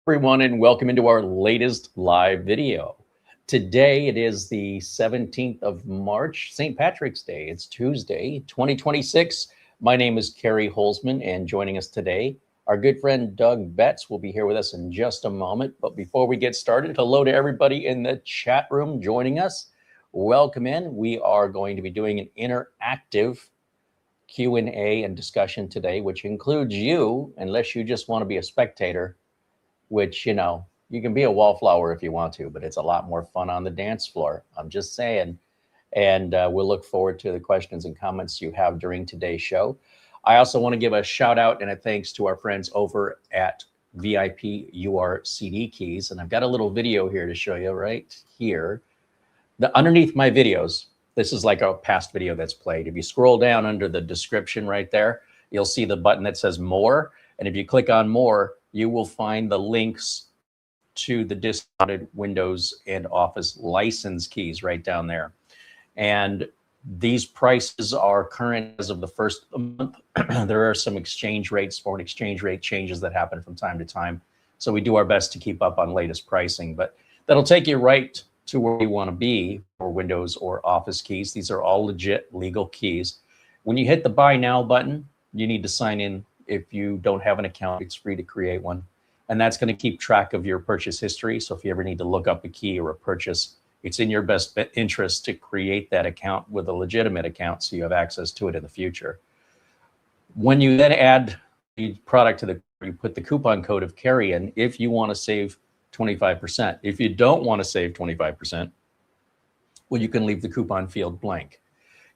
Everyone, and welcome into our latest live video. Today it is the 17th of March, St. Patrick's Day. It's Tuesday, 2026. My name is Carey Holzman, and joining us today, our good friend Doug Betts will be here with us in just a moment. But before we get started, hello to everybody in the chat room joining us. Welcome in. We are going to be doing an interactive Q&A and discussion today, which includes you, unless you just want to be a spectator, which, you know, you can be a wallflower if you want to, but it's a lot more fun on the dance floor. I'm just saying. And we'll look forward to the questions and comments you have during today's show. I also want to give a shout out and a thanks to our friends over at VIP-URCDKEys. And I've got a little video here to show you right here. Underneath my videos, this is like a past video that's played. If you scroll down under the description right there, you'll see the button that says more. And if you click on more, you will find the links to the discounted Windows and Office license keys right down there. And these prices are current as of the first of the month. There are some foreign exchange rate changes that happen from time to time. So we do our best to keep up on latest pricing, but that'll take you right to where you want to be for Windows or Office keys. These are all legit legal keys. When you hit the Buy Now button, you need to sign in. If you don't have an account, it's free to create one. And that's going to keep track of your purchase history. So if you ever need to look up a key or a purchase, it's in your best interest to create that account with a legitimate account so you have access to it in the future. When you then add the product to you put the coupon code of Carey in if you want to save 25%. If you don't want to save 25%, well, you can leave the coupon field blank.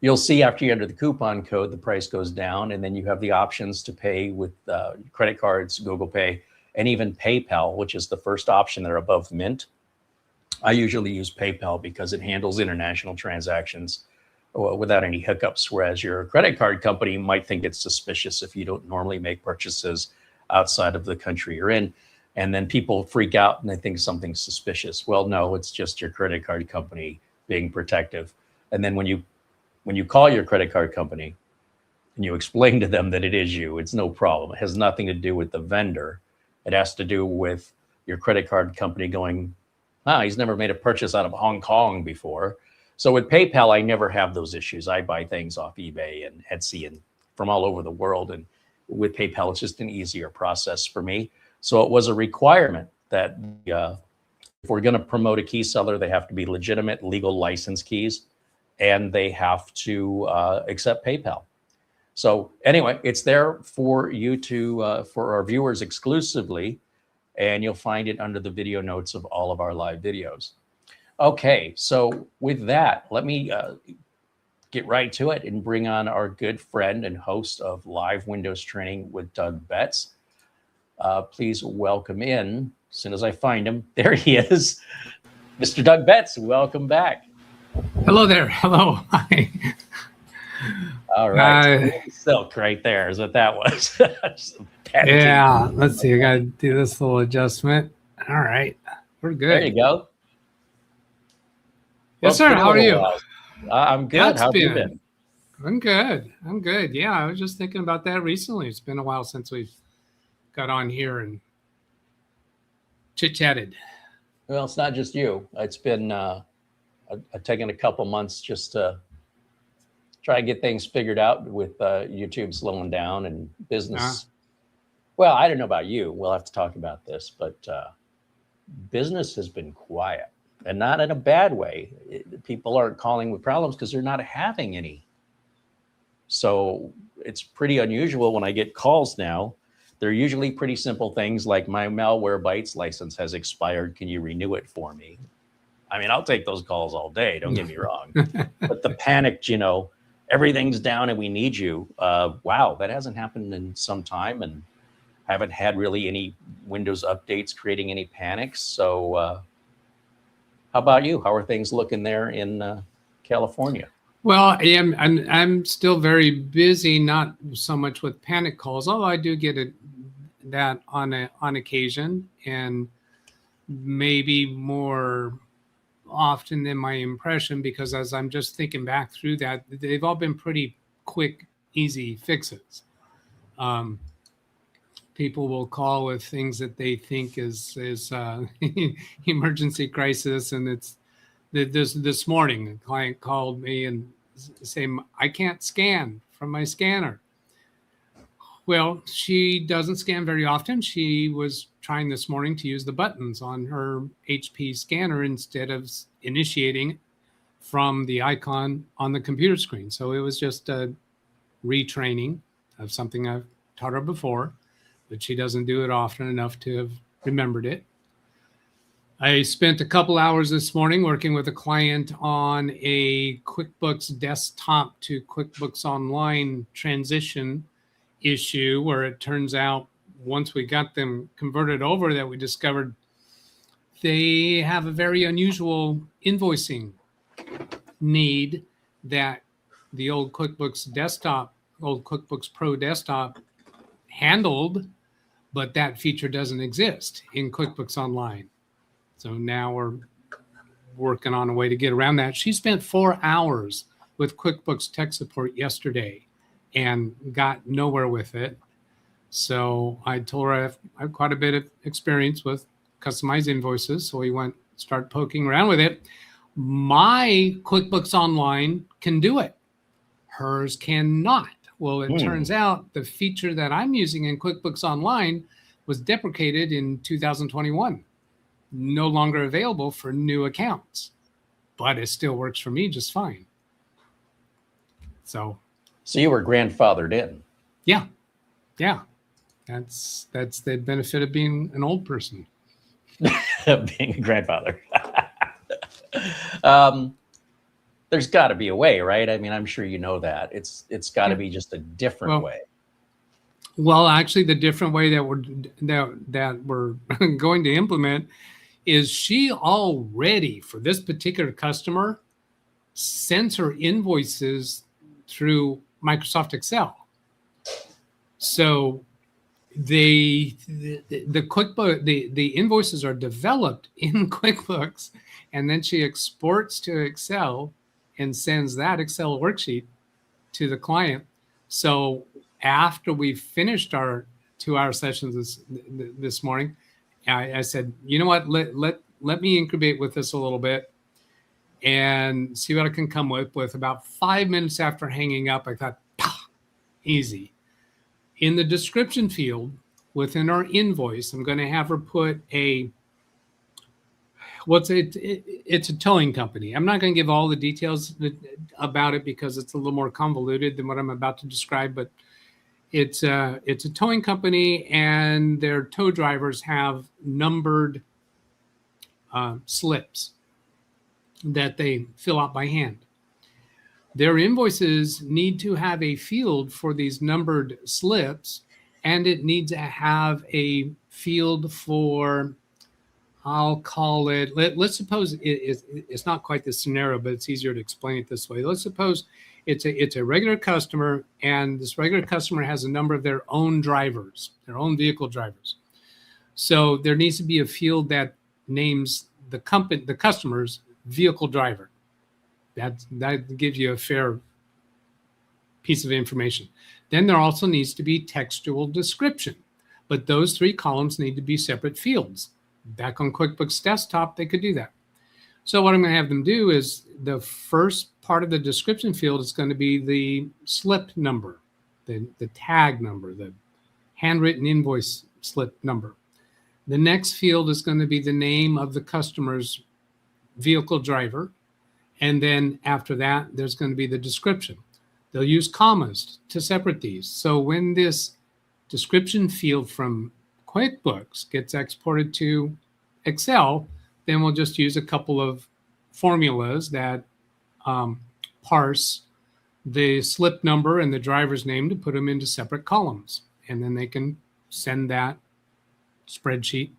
You'll see after you enter the coupon code, the price goes down, and then you have the options to pay with credit cards, Google Pay, and even PayPal, which is the first option there above Mint. I usually use PayPal because it handles international transactions without any hiccups, whereas your credit card company might think it's suspicious if you don't normally make purchases outside of the country you're in. And then people freak out and they think something's suspicious. Well, no, it's just your credit card company being protective. And then when you call your credit card company and you explain to them that it is you, it's no problem. It has nothing to do with the vendor. It has to do with your credit card company going, he's never made a purchase out of Hong Kong before. So with PayPal, I never have those issues. I buy things off eBay and Etsy and from all over the world. And with PayPal, it's just an easier process for me. So it was a requirement that if we're going to promote a key seller, they have to be legitimate legal license keys, and they have to accept PayPal. So anyway, it's there for you to, for our viewers exclusively, and you'll find it under the video notes of all of our live videos. Okay, so with that, let me get right to it and bring on our good friend and host of Live Windows Training with Doug Betts. Please welcome in, as soon as I find him, there he is, Mr. Doug Betts, welcome back. Hello there. Hello. Hi. All right. Silk right there is what that was. Yeah. Let's see. I got to do this little adjustment. All right. We're good. There you go. Yes, sir. How are you? I'm good. How have you been? I'm good. I'm good. Yeah. I was just thinking about that recently. It's been a while since we've got on here and chit-chatted. Well, it's not just you. It's been I've taken a couple months just to try to get things figured out with YouTube slowing down and business. Well, I don't know about you. We'll have to talk about this, but business has been quiet, and not in a bad way. People aren't calling with problems because they're not having any. So it's pretty unusual when I get calls now. They're usually pretty simple things like, my malware Bytes license has expired. Can you renew it for me? I mean, I'll take those calls all day. Don't get me wrong. But the panicked, everything's down and we need you. Wow, that hasn't happened in some time, and haven't had really any Windows updates creating any panics. So how about you? How are things looking there in California? Well, I'm still very busy, not so much with panic calls, although I do get that on occasion, and maybe more often than my impression, because as I'm just thinking back through that, they've all been pretty quick, easy fixes. people will call with things that they think is emergency crisis, and it's this morning a client called me and saying, I can't scan from my scanner. Well, she doesn't scan very often. She was trying this morning to use the buttons on her HP scanner instead of initiating from the icon on the computer screen. So it was just a retraining of something I've taught her before, but she doesn't do it often enough to have remembered it. I spent a couple hours this morning working with a client on a QuickBooks Desktop to QuickBooks Online transition issue, where it turns out once we got them converted over that we discovered they have a very unusual invoicing need that the old QuickBooks Desktop, old QuickBooks Pro Desktop handled, but that feature doesn't exist in QuickBooks Online. So now we're working on a way to get around that. She spent 4 hours with QuickBooks tech support yesterday and got nowhere with it. So I told her I have quite a bit of experience with customized invoices. So we start poking around with it. My QuickBooks Online can do it. Hers cannot. Well, it turns out the feature that I'm using in QuickBooks Online was deprecated in 2021. No longer available for new accounts, but it still works for me just fine. So you were grandfathered in. Yeah. That's the benefit of being an old person. Being a grandfather. There's got to be a way, right? I mean, I'm sure you know that. It's got to be just a different way. Well, actually, the different way that we're going to implement is she already, for this particular customer, sends her invoices through Microsoft Excel. So the QuickBooks, the invoices are developed in QuickBooks, and then she exports to Excel and sends that Excel worksheet to the client. So after we finished our 2-hour sessions this morning, I said, you know what, let me incubate with this a little bit and see what I can come with. About 5 minutes after hanging up, I thought, easy. In the description field within our invoice, I'm going to have her put it's a towing company. I'm not going to give all the details about it because it's a little more convoluted than what I'm about to describe, but it's a towing company, and their tow drivers have numbered slips that they fill out by hand. Their invoices need to have a field for these numbered slips, and it needs to have a field for, I'll call it, let's suppose it's not quite this scenario, but it's easier to explain it this way. Let's suppose it's a regular customer, and this regular customer has a number of their own drivers, their own vehicle drivers. So there needs to be a field that names the customer's vehicle driver. That gives you a fair piece of information. Then there also needs to be textual description, but those 3 columns need to be separate fields. Back on QuickBooks Desktop, they could do that. So what I'm going to have them do is the first part of the description field is going to be the slip number, the tag number, the handwritten invoice slip number. The next field is going to be the name of the customer's vehicle driver. And then after that, there's going to be the description. They'll use commas to separate these. So when this description field from QuickBooks gets exported to Excel, then we'll just use a couple of formulas that parse the slip number and the driver's name to put them into separate columns. And then they can send that spreadsheet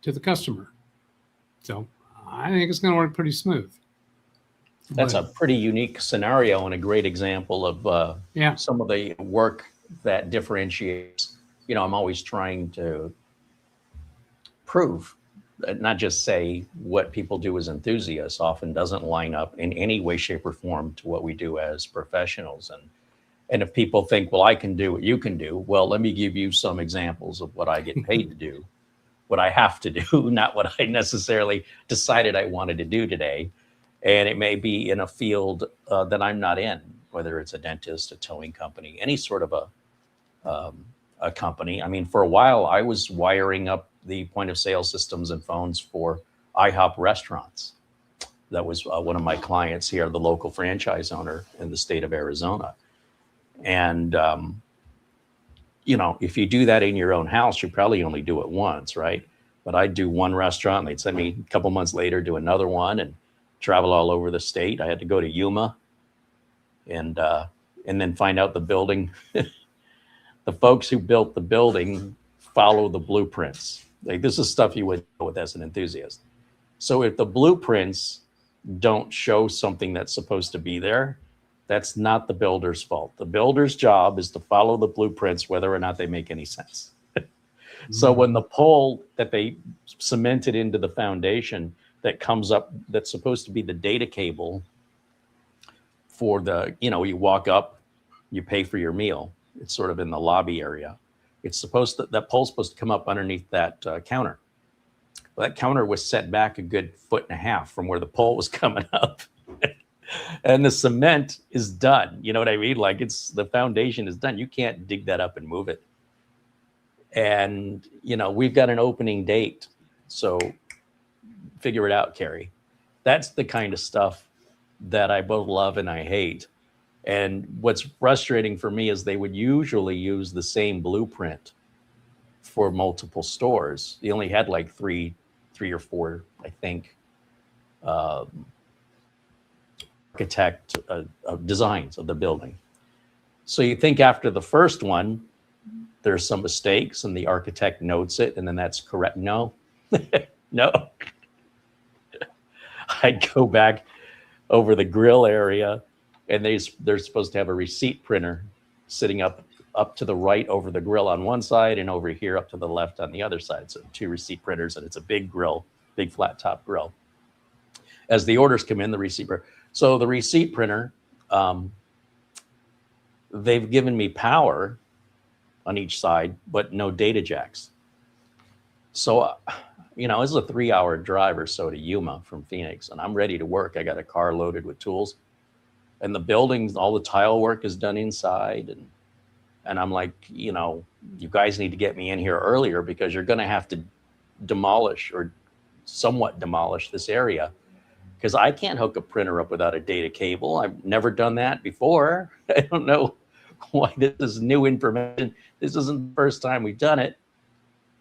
to the customer. So I think it's going to work pretty smooth. That's a pretty unique scenario and a great example of some of the work that differentiates. You know, I'm always trying to prove, not just say what people do as enthusiasts often doesn't line up in any way, shape, or form to what we do as professionals. And if people think, well, I can do what you can do, well, let me give you some examples of what I get paid to do, what I have to do, not what I necessarily decided I wanted to do today. And it may be in a field that I'm not in, whether it's a dentist, a towing company, any sort of a company. I mean, for a while, I was wiring up the point of sale systems and phones for IHOP restaurants. That was one of my clients here, the local franchise owner in the state of Arizona. And, you know, if you do that in your own house, you probably only do it once, right? But I'd do one restaurant, and they'd send me a couple months later, do another one, and travel all over the state. I had to go to Yuma and then find out the building. The folks who built the building follow the blueprints. Like, this is stuff you would know with as an enthusiast. So if the blueprints don't show something that's supposed to be there, that's not the builder's fault. The builder's job is to follow the blueprints, whether or not they make any sense. So when the pole that they cemented into the foundation that comes up, that's supposed to be the data cable for the, you know, you walk up, you pay for your meal. It's sort of in the lobby area. It's supposed to, that pole's supposed to come up underneath that counter. Well, that counter was set back a good 1.5 feet from where the pole was coming up. And the cement is done. You know what I mean? Like, it's, the foundation is done. You can't dig that up and move it. And, you know, we've got an opening date. So figure it out, Carey. That's the kind of stuff that I both love and I hate. And what's frustrating for me is they would usually use the same blueprint for multiple stores. They only had like three or four, I think, architect designs of the building. So you think after the first one, there's some mistakes and the architect notes it, and then that's correct. No, no. I'd go back over the grill area, and they're supposed to have a receipt printer sitting up to the right over the grill on one side and over here up to the left on the other side. So 2 receipt printers, and it's a big grill, big flat top grill. As the orders come in, the receipt printer. So the receipt printer, they've given me power on each side, but no data jacks. So, you know, it's a 3-hour drive or so to Yuma from Phoenix, and I'm ready to work. I got a car loaded with tools, and the buildings, all the tile work is done inside. And I'm like, you know, you guys need to get me in here earlier because you're going to have to demolish or somewhat demolish this area, because I can't hook a printer up without a data cable. I've never done that before. I don't know why this is new information. This isn't the first time we've done it.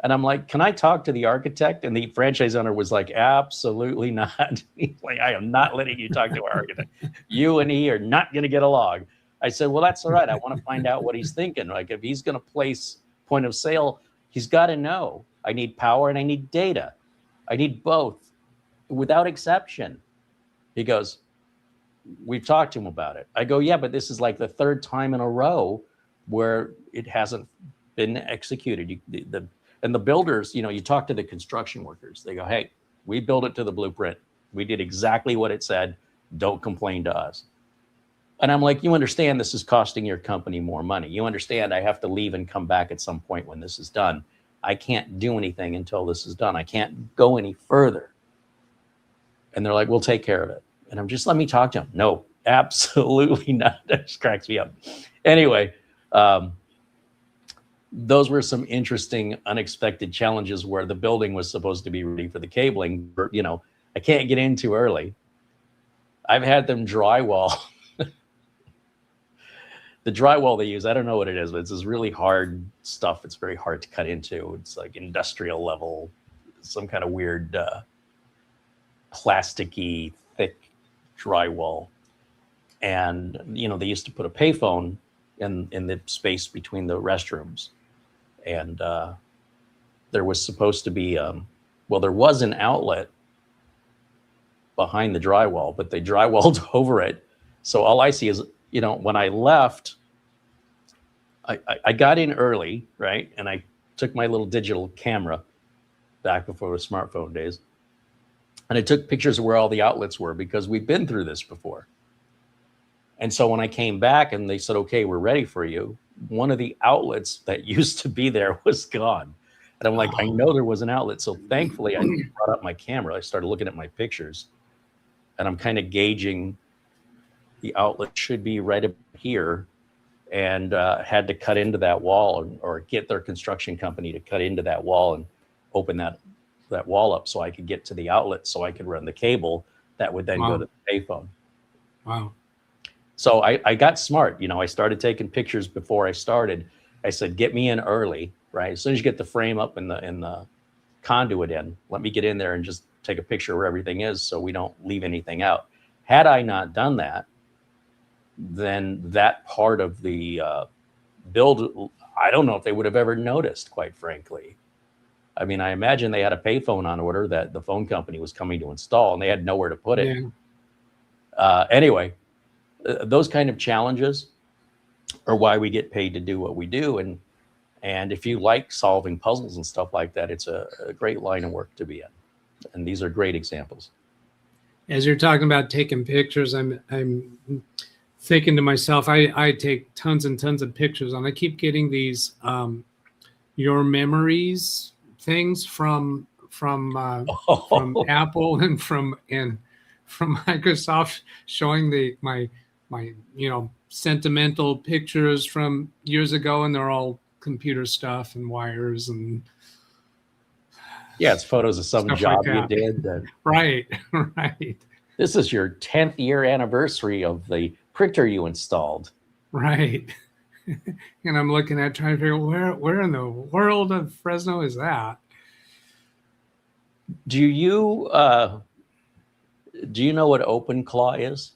And I'm like, can I talk to the architect? And the franchise owner was like, absolutely not. He's like, I am not letting you talk to our architect. You and he are not going to get along. I said, well, that's all right. I want to find out what he's thinking. Like, if he's going to place point of sale, he's got to know. I need power and I need data. I need both without exception. He goes, we've talked to him about it. I go, yeah, but this is like the 3rd time in a row where it hasn't been executed. And the builders, you know, you talk to the construction workers. They go, hey, we built it to the blueprint. We did exactly what it said. Don't complain to us. And I'm like, you understand this is costing your company more money. You understand I have to leave and come back at some point when this is done. I can't do anything until this is done. I can't go any further. And they're like, we'll take care of it. And I'm just, let me talk to him. No, absolutely not. That just cracks me up. Anyway, those were some interesting, unexpected challenges where the building was supposed to be ready for the cabling. You know, I can't get in too early. I've had them drywall. The drywall they use, I don't know what it is, but it's this really hard stuff. It's very hard to cut into. It's like industrial level, some kind of weird plasticky, thick drywall. And, you know, they used to put a payphone in the space between the restrooms. And there was supposed to be, well, there was an outlet behind the drywall, but they drywalled over it. So all I see is, you know, when I left, I got in early, right? And I took my little digital camera back before the smartphone days. And I took pictures of where all the outlets were because we've been through this before. And so when I came back and they said, okay, we're ready for you, one of the outlets that used to be there was gone. And I'm like, I know there was an outlet. So thankfully, I brought up my camera. I started looking at my pictures, and I'm kind of gauging the outlet should be right up here, and had to cut into that wall, or get their construction company to cut into that wall and open that wall up so I could get to the outlet so I could run the cable that would then go to the payphone. Wow. So I got smart. I started taking pictures before I started. I said, get me in early, right? As soon as you get the frame up and the conduit in, let me get in there and just take a picture where everything is so we don't leave anything out. Had I not done that, then that part of the build, I don't know if they would have ever noticed, quite frankly. I mean, I imagine they had a payphone on order that the phone company was coming to install, and they had nowhere to put it. Yeah. Anyway, those kind of challenges are why we get paid to do what we do. And if you like solving puzzles and stuff like that, it's a great line of work to be in. And these are great examples. As you're talking about taking pictures, I'm thinking to myself, I take tons and tons of pictures, and I keep getting these your memories things from Apple and from Microsoft, showing my sentimental pictures from years ago, and they're all computer stuff and wires and it's photos of some job like you did. Right. This is your 10th year anniversary of the printer you installed. Right. And I'm looking at trying to figure where in the world of Fresno is that? Do you know what OpenClaw is?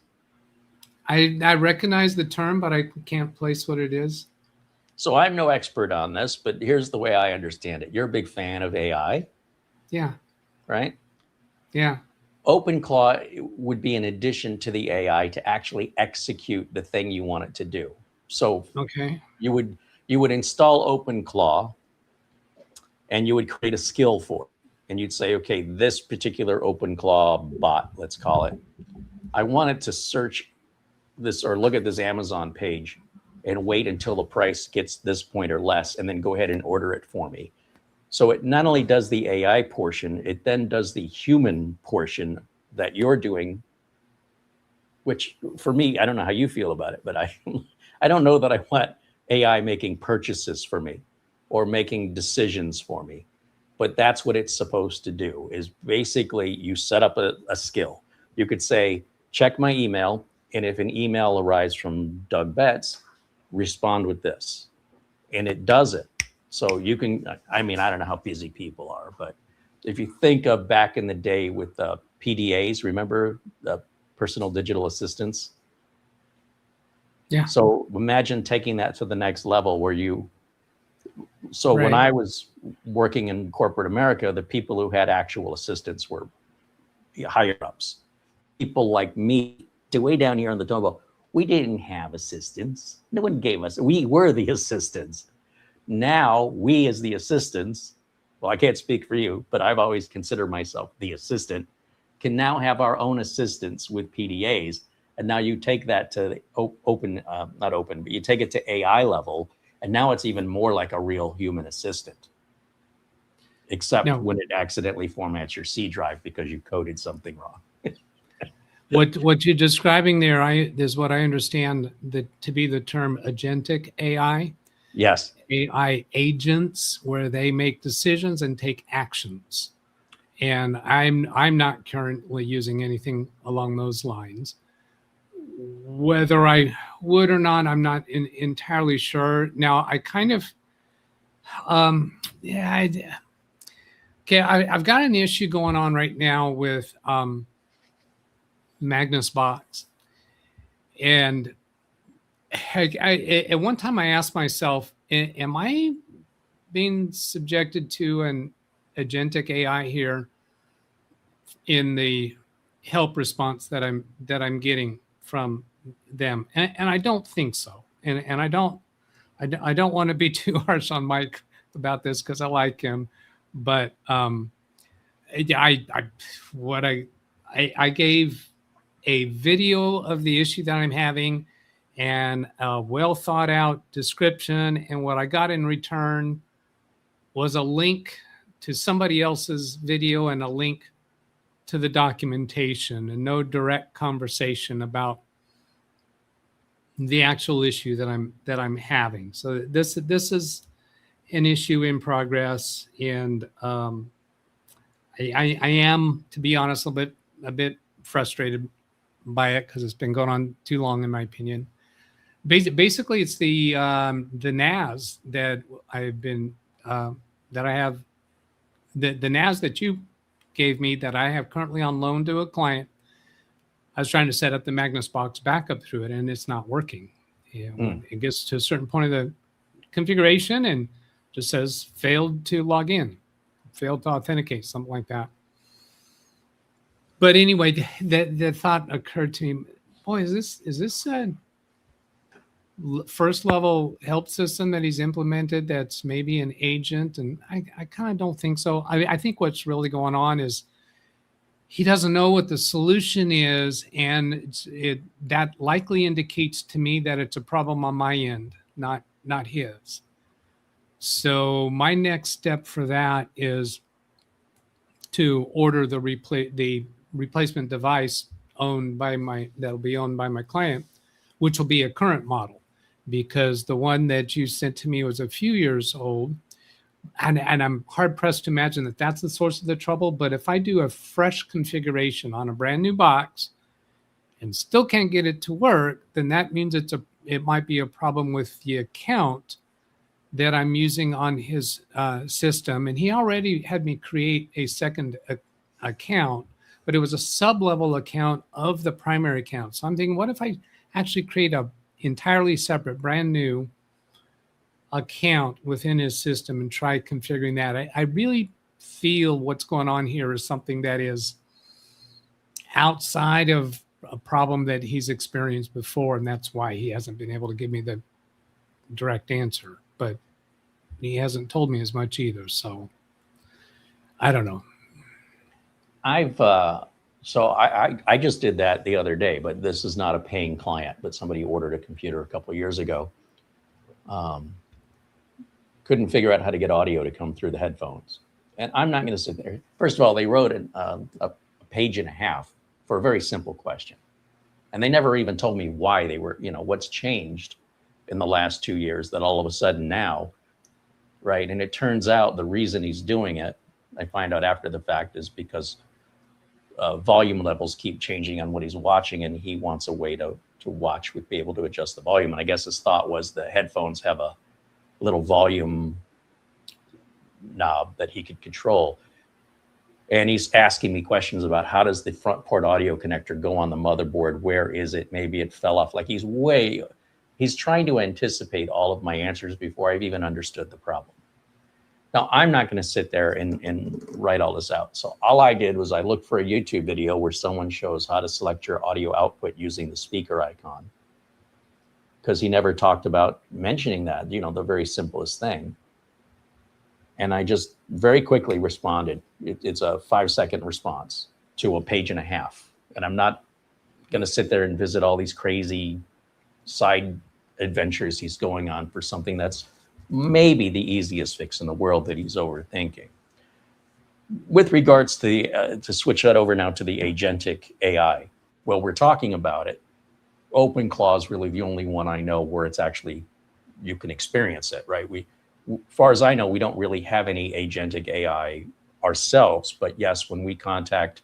I recognize the term, but I can't place what it is. So I'm no expert on this, but here's the way I understand it. You're a big fan of AI. Yeah. Right? Yeah. OpenClaw would be an addition to the AI to actually execute the thing you want it to do. So okay, you would install OpenClaw, and you would create a skill for it. And you'd say, okay, this particular OpenClaw bot, let's call it, I want it to search this or look at this Amazon page and wait until the price gets this point or less, and then go ahead and order it for me. So it not only does the AI portion, it then does the human portion that you're doing, which for me, I don't know how you feel about it, but I don't know that I want AI making purchases for me or making decisions for me. But that's what it's supposed to do, is basically you set up a skill. You could say, check my email, and if an email arrives from Doug Betts, respond with this. And it does it. So you can, I mean, I don't know how busy people are, but if you think of back in the day with the PDAs, remember the personal digital assistants? Yeah. So imagine taking that to the next level where when I was working in corporate America, the people who had actual assistants were higher ups. People like me, way down here on the top, we didn't have assistants. No one gave us, we were the assistants. Now we as the assistants, well, I can't speak for you, but I've always considered myself the assistant, can now have our own assistants with PDAs. And now you take that to not open, but you take it to AI level. And now it's even more like a real human assistant, except when it accidentally formats your C drive because you coded something wrong. What you're describing there is what I understand to be the term agentic AI. Yes. AI agents, where they make decisions and take actions. And I'm not currently using anything along those lines. Whether I would or not, I'm not entirely sure. Now, I kind of, okay, I've got an issue going on right now with Magnus bots. And at one time I asked myself, am I being subjected to an agentic AI here in the help response that I'm getting from them? And I don't think so. And I don't want to be too harsh on Mike about this because I like him, but I gave a video of the issue that I'm having, and a well thought out description. And what I got in return was a link to somebody else's video and a link to the documentation, and no direct conversation about the actual issue that I'm having. So this is an issue in progress, and I am, to be honest, a bit frustrated by it because it's been going on too long, in my opinion. Basically, it's the NAS that I've been that I have the NAS that you gave me that I have currently on loan to a client. I was trying to set up the Magnus Box backup through it, and it's not working. It gets to a certain point of the configuration and just says failed to log in, failed to authenticate, something like that. But anyway, the thought occurred to me, boy, is this a first level help system that he's implemented that's maybe an agent? And I kind of don't think so. I think what's really going on is he doesn't know what the solution is, and that likely indicates to me that it's a problem on my end, not his. So my next step for that is to order the replacement device that'll be owned by my client, which will be a current model, because the one that you sent to me was a few years old. And I'm hard pressed to imagine that that's the source of the trouble. But if I do a fresh configuration on a brand new box and still can't get it to work, then that means it might be a problem with the account that I'm using on his system. And he already had me create a second account, but it was a sub-level account of the primary account. So I'm thinking, what if I actually create a entirely separate, brand new account within his system and try configuring that? I really feel what's going on here is something that is outside of a problem that he's experienced before, and that's why he hasn't been able to give me the direct answer. But he hasn't told me as much either, so I don't know. I just did that the other day, but this is not a paying client, but somebody ordered a computer a couple of years ago. Couldn't figure out how to get audio to come through the headphones. And I'm not going to sit there. First of all, they wrote a page and a half for a very simple question. And they never even told me why they were, what's changed in the last 2 years that all of a sudden now, right? And it turns out the reason he's doing it, I find out after the fact, is because volume levels keep changing on what he's watching, and he wants a way to watch, would be able to adjust the volume. And I guess his thought was the headphones have a little volume knob that he could control. And he's asking me questions about how does the front port audio connector go on the motherboard? Where is it? Maybe it fell off. Like he's trying to anticipate all of my answers before I've even understood the problem. Now, I'm not going to sit there and write all this out. So all I did was I looked for a YouTube video where someone shows how to select your audio output using the speaker icon, because he never talked about mentioning that, the very simplest thing. And I just very quickly responded. It's a 5-second response to a page and a half. And I'm not going to sit there and visit all these crazy side adventures he's going on for something that's maybe the easiest fix in the world that he's overthinking. With regards to switch that over now to the Agentic AI, well, we're talking about it. OpenClaw is really the only one I know where it's actually, you can experience it, right? As far as I know, we don't really have any Agentic AI ourselves, but yes, when we contact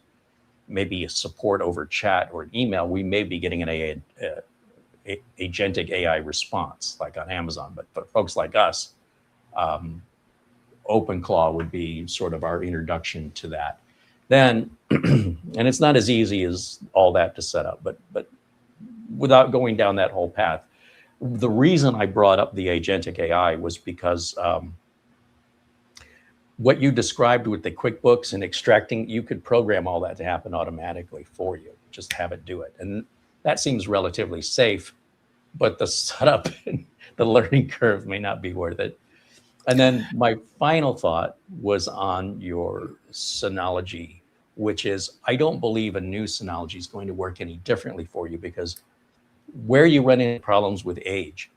maybe a support over chat or an email, we may be getting an Agentic AI response, like on Amazon. But for folks like us, OpenClaw would be sort of our introduction to that. Then, and it's not as easy as all that to set up, but without going down that whole path, the reason I brought up the Agentic AI was because what you described with the QuickBooks and extracting, you could program all that to happen automatically for you. Just have it do it. And that seems relatively safe, but the setup and the learning curve may not be worth it. And then my final thought was on your Synology, which is, I don't believe a new Synology is going to work any differently for you, because Where you run into problems with age,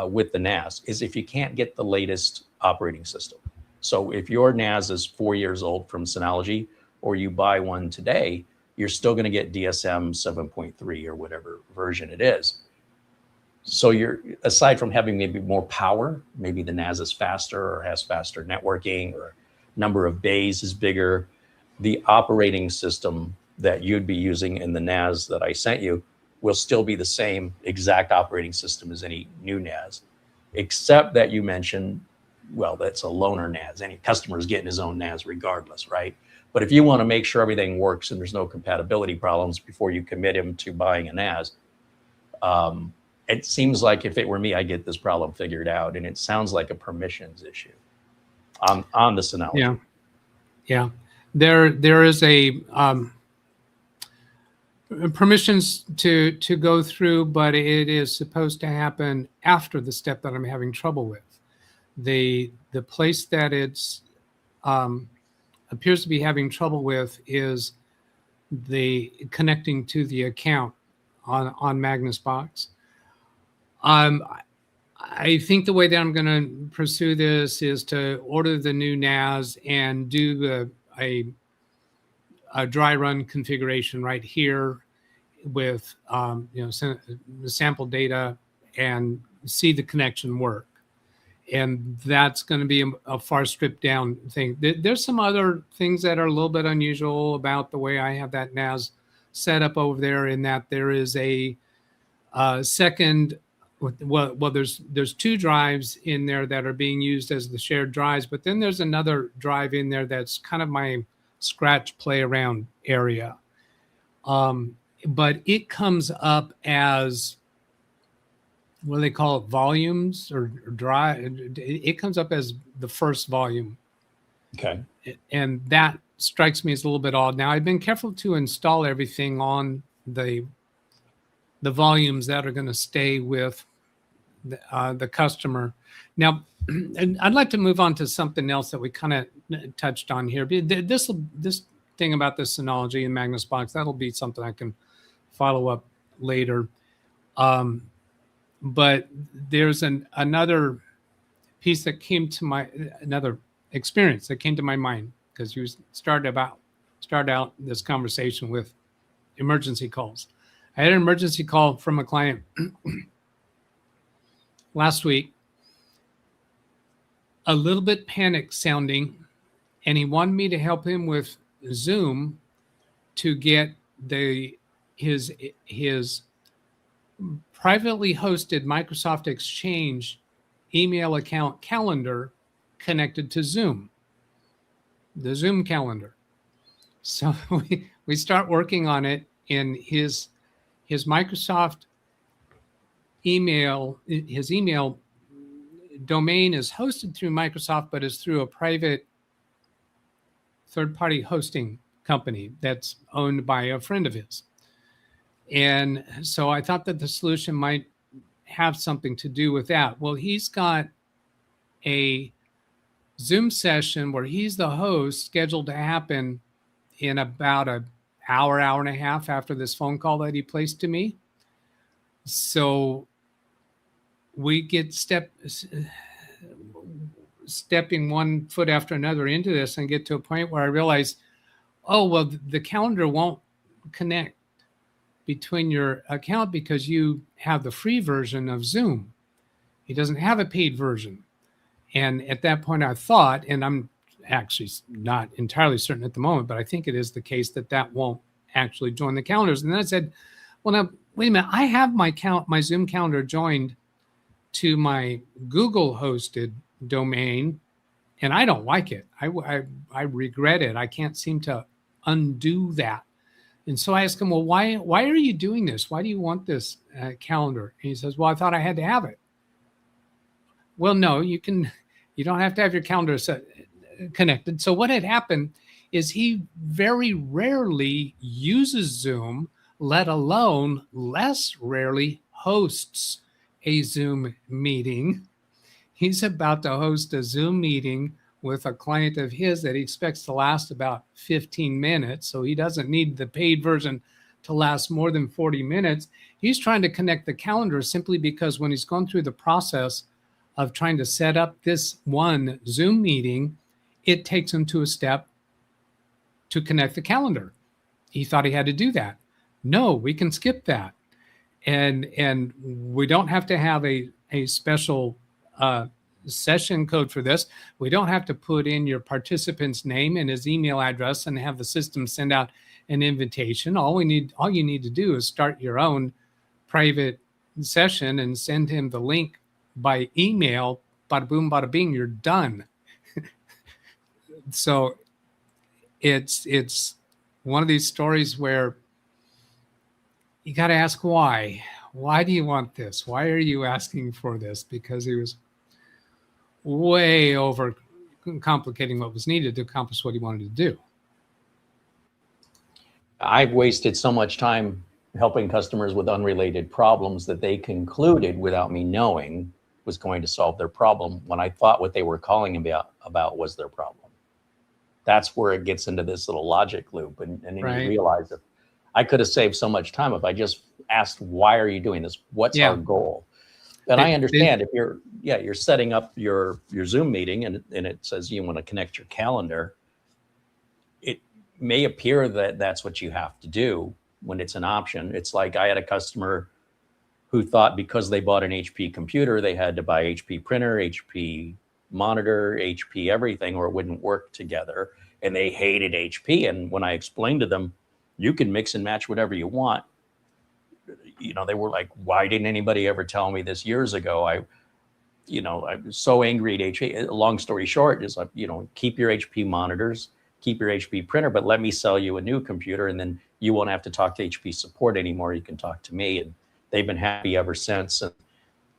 with the NAS, is if you can't get the latest operating system. So if your NAS is 4 years old from Synology, or you buy one today, you're still going to get DSM 7.3 or whatever version it is. So you're, aside from having maybe more power, maybe the NAS is faster or has faster networking, or number of bays is bigger, the operating system that you'd be using in the NAS that I sent you will still be the same exact operating system as any new NAS, except that you mentioned, well, that's a loaner NAS. Any customer is getting his own NAS regardless, right? But if you want to make sure everything works and there's no compatibility problems before you commit him to buying a NAS, it seems like if it were me, I get this problem figured out. And it sounds like a permissions issue on the Synology. Yeah, yeah. There is a permissions to go through, but it is supposed to happen after the step that I'm having trouble with. The place that it's appears to be having trouble with is the connecting to the account on Magnus Box. I think the way that I'm going to pursue this is to order the new NAS and do a dry run configuration right here with sample data and see the connection work. And that's going to be a far stripped down thing. There's some other things that are a little bit unusual about the way I have that NAS set up over there, in that there is a second, well, there's two drives in there that are being used as the shared drives, but then there's another drive in there that's kind of my scratch play around area. But it comes up as, what do they call it, volumes or drive? It comes up as the first volume. Okay. And that strikes me as a little bit odd. Now, I've been careful to install everything on the volumes that are going to stay with the customer. Now, and I'd like to move on to something else that we kind of touched on here. This thing about the Synology and Magnus Box, that'll be something I can follow up later. But there's another piece that came to another experience that came to my mind, because you started out this conversation with emergency calls. I had an emergency call from a client last week, a little bit panic sounding, and he wanted me to help him with Zoom to get his privately hosted Microsoft Exchange email account calendar connected to Zoom, the Zoom calendar. So we start working on it in his Microsoft email. His email domain is hosted through Microsoft, but is through a private third-party hosting company that's owned by a friend of his. And so I thought that the solution might have something to do with that. Well, he's got a Zoom session where he's the host scheduled to happen in about an hour and a half after this phone call that he placed to me. So we get stepping one foot after another into this and get to a point where I realize, oh, well, the calendar won't connect between your account because you have the free version of Zoom. He doesn't have a paid version. And at that point I thought, and I'm actually not entirely certain at the moment, but I think it is the case that won't actually join the calendars. And then I said, well, now, wait a minute. I have my Zoom calendar joined to my Google hosted domain, and I don't like it. I regret it. I can't seem to undo that. And so I asked him, well, why are you doing this? Why do you want this calendar? And he says, well, I thought I had to have it. Well, no, you don't have to have your calendar connected. So what had happened is he very rarely uses Zoom, let alone less rarely hosts a Zoom meeting. He's about to host a Zoom meeting with a client of his that he expects to last about 15 minutes. So he doesn't need the paid version to last more than 40 minutes. He's trying to connect the calendar simply because when he's gone through the process of trying to set up this one Zoom meeting, it takes him to a step to connect the calendar. He thought he had to do that. No, we can skip that. And we don't have to have a special session code for this. We don't have to put in your participant's name and his email address and have the system send out an invitation. All you need to do is start your own private session and send him the link by email. Bada boom, bada bing, you're done. So it's one of these stories where you got to ask why. Why do you want this? Why are you asking for this? Because he was way over complicating what was needed to accomplish what he wanted to do. I've wasted so much time helping customers with unrelated problems that they concluded without me knowing was going to solve their problem when I thought what they were calling about was their problem. That's where it gets into this little logic loop. And then Right. you realize that I could have saved so much time if I just asked, why are you doing this? What's our goal? And I understand if you're setting up your Zoom meeting and it says you want to connect your calendar, it may appear that that's what you have to do when it's an option. It's like I had a customer who thought because they bought an HP computer, they had to buy HP printer, HP monitor, HP everything, or it wouldn't work together. And they hated HP. And when I explained to them, you can mix and match whatever you want, they were like, why didn't anybody ever tell me this years ago? I was so angry at HP. Long story short is like, keep your HP monitors, keep your HP printer, but let me sell you a new computer, and then you won't have to talk to HP support anymore. You can talk to me. And they've been happy ever since.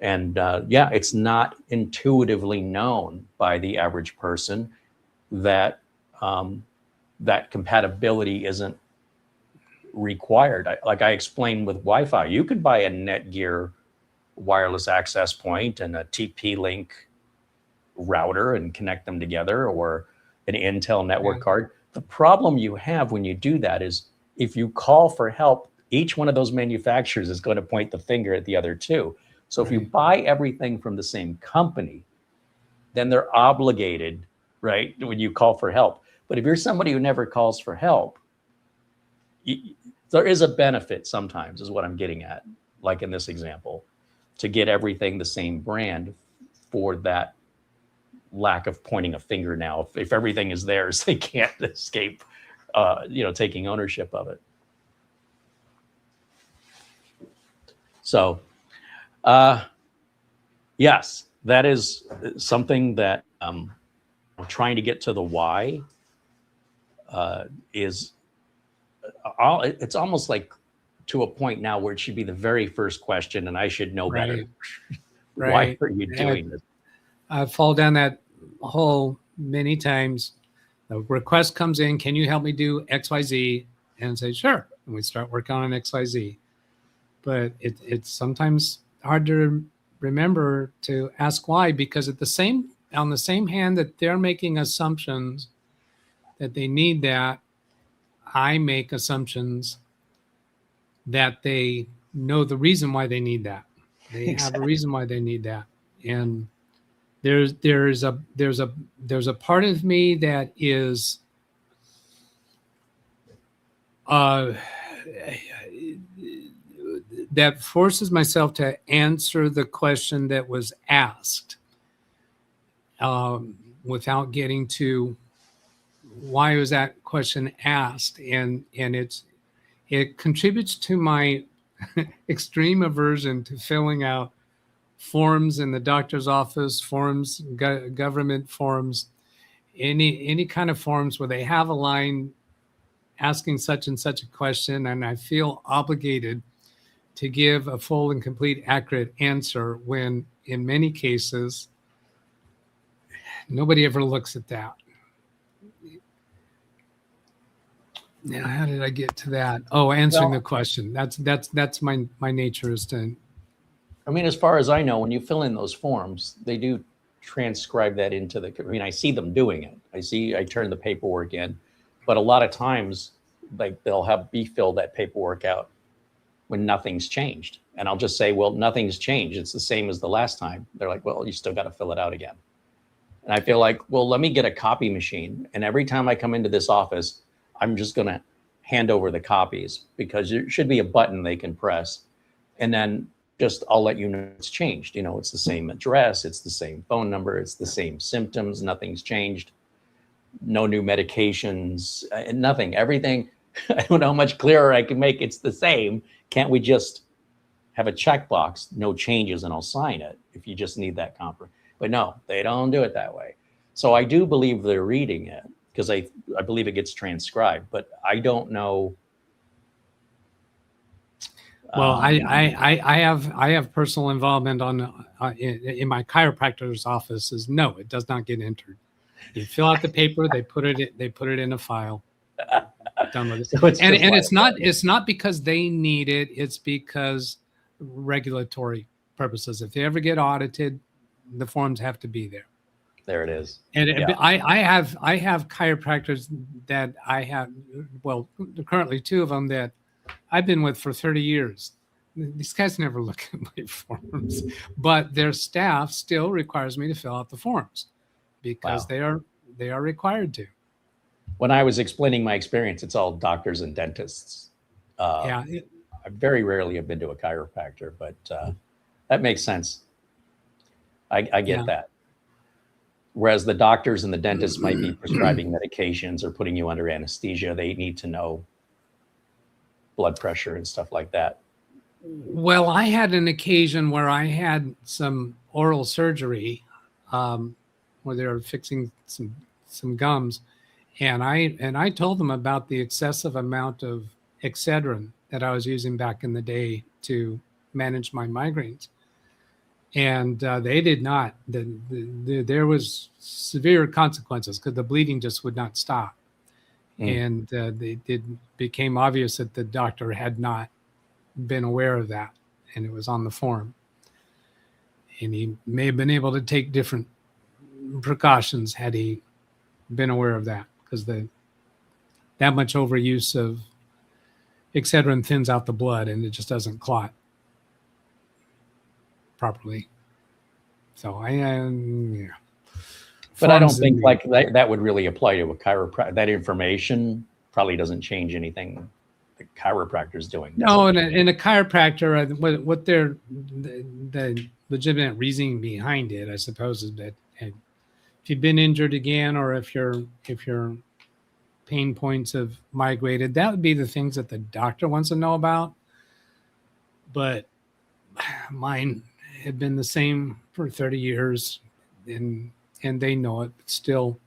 And it's not intuitively known by the average person that that compatibility isn't required. Like I explained with Wi-Fi, you could buy a Netgear wireless access point and a TP-Link router and connect them together, or an Intel network card. The problem you have when you do that is if you call for help, each one of those manufacturers is going to point the finger at the other two. So if you buy everything from the same company, then they're obligated, right, when you call for help. But if you're somebody who never calls for help, there is a benefit sometimes, is what I'm getting at, like in this example, to get everything the same brand for that lack of pointing a finger now. If everything is theirs, they can't escape, taking ownership of it. So, yes, that is something that trying to get to the why is it's almost like to a point now where it should be the very first question, and I should know better. Why are you doing this? I fall down that hole many times. The request comes in, can you help me do XYZ? And say, sure. And we start working on XYZ. But it's sometimes hard to remember to ask why, because on the same hand that they're making assumptions that they need that, I make assumptions that they know the reason why they need that. They have a reason why they need that. And there's a part of me that is that forces myself to answer the question that was asked without getting to why was that question asked, and it contributes to my extreme aversion to filling out forms in the doctor's office, forms, government forms, any kind of forms where they have a line asking such and such a question, and I feel obligated to give a full and complete accurate answer when in many cases nobody ever looks at that. Now, how did I get to that? Oh, answering the question. That's my nature is to. I mean, as far as I know, when you fill in those forms, they do transcribe that into I see them doing it. I turn the paperwork in, but a lot of times like they'll have me fill that paperwork out when nothing's changed. And I'll just say, well, nothing's changed. It's the same as the last time. They're like, well, you still got to fill it out again. And I feel like, well, let me get a copy machine. And every time I come into this office, I'm just going to hand over the copies, because there should be a button they can press. And then just, I'll let you know it's changed. You know, it's the same address, it's the same phone number, it's the same symptoms, nothing's changed. No new medications, nothing, everything. I don't know how much clearer I can make it's the same. Can't we just have a checkbox, no changes, and I'll sign it if you just need that comfort? But no, they don't do it that way. So I do believe they're reading it, because I believe it gets transcribed, but I don't know. Well, I have personal involvement on in my chiropractor's office. Is no, it does not get entered. You fill out the paper, they put it in a file. Done with it. So it's and it's not because they need it. It's because regulatory purposes. If they ever get audited, the forms have to be there. There it is. And yeah. I have chiropractors that I have, well, currently 2 of them that I've been with for 30 years. These guys never look at my forms, but their staff still requires me to fill out the forms, because wow. they are required to. When I was explaining my experience, it's all doctors and dentists. Yeah. I very rarely have been to a chiropractor, but that makes sense. I get that. Whereas the doctors and the dentists might be prescribing medications or putting you under anesthesia, they need to know blood pressure and stuff like that. Well, I had an occasion where I had some oral surgery, where they were fixing some gums, and I told them about the excessive amount of Excedrin that I was using back in the day to manage my migraines. And they did not. There was severe consequences, because the bleeding just would not stop. And it became obvious that the doctor had not been aware of that, and it was on the form. And he may have been able to take different precautions had he been aware of that, because that much overuse of Excedrin thins out the blood, and it just doesn't clot properly. So yeah. But I don't think like that would really apply to a chiropractor. That information probably doesn't change anything the chiropractor's doing. No, and a chiropractor, what the legitimate reasoning behind it, I suppose, is that if you've been injured again, or if your pain points have migrated, that would be the things that the doctor wants to know about. But mine had been the same for 30 years, and they know it, but still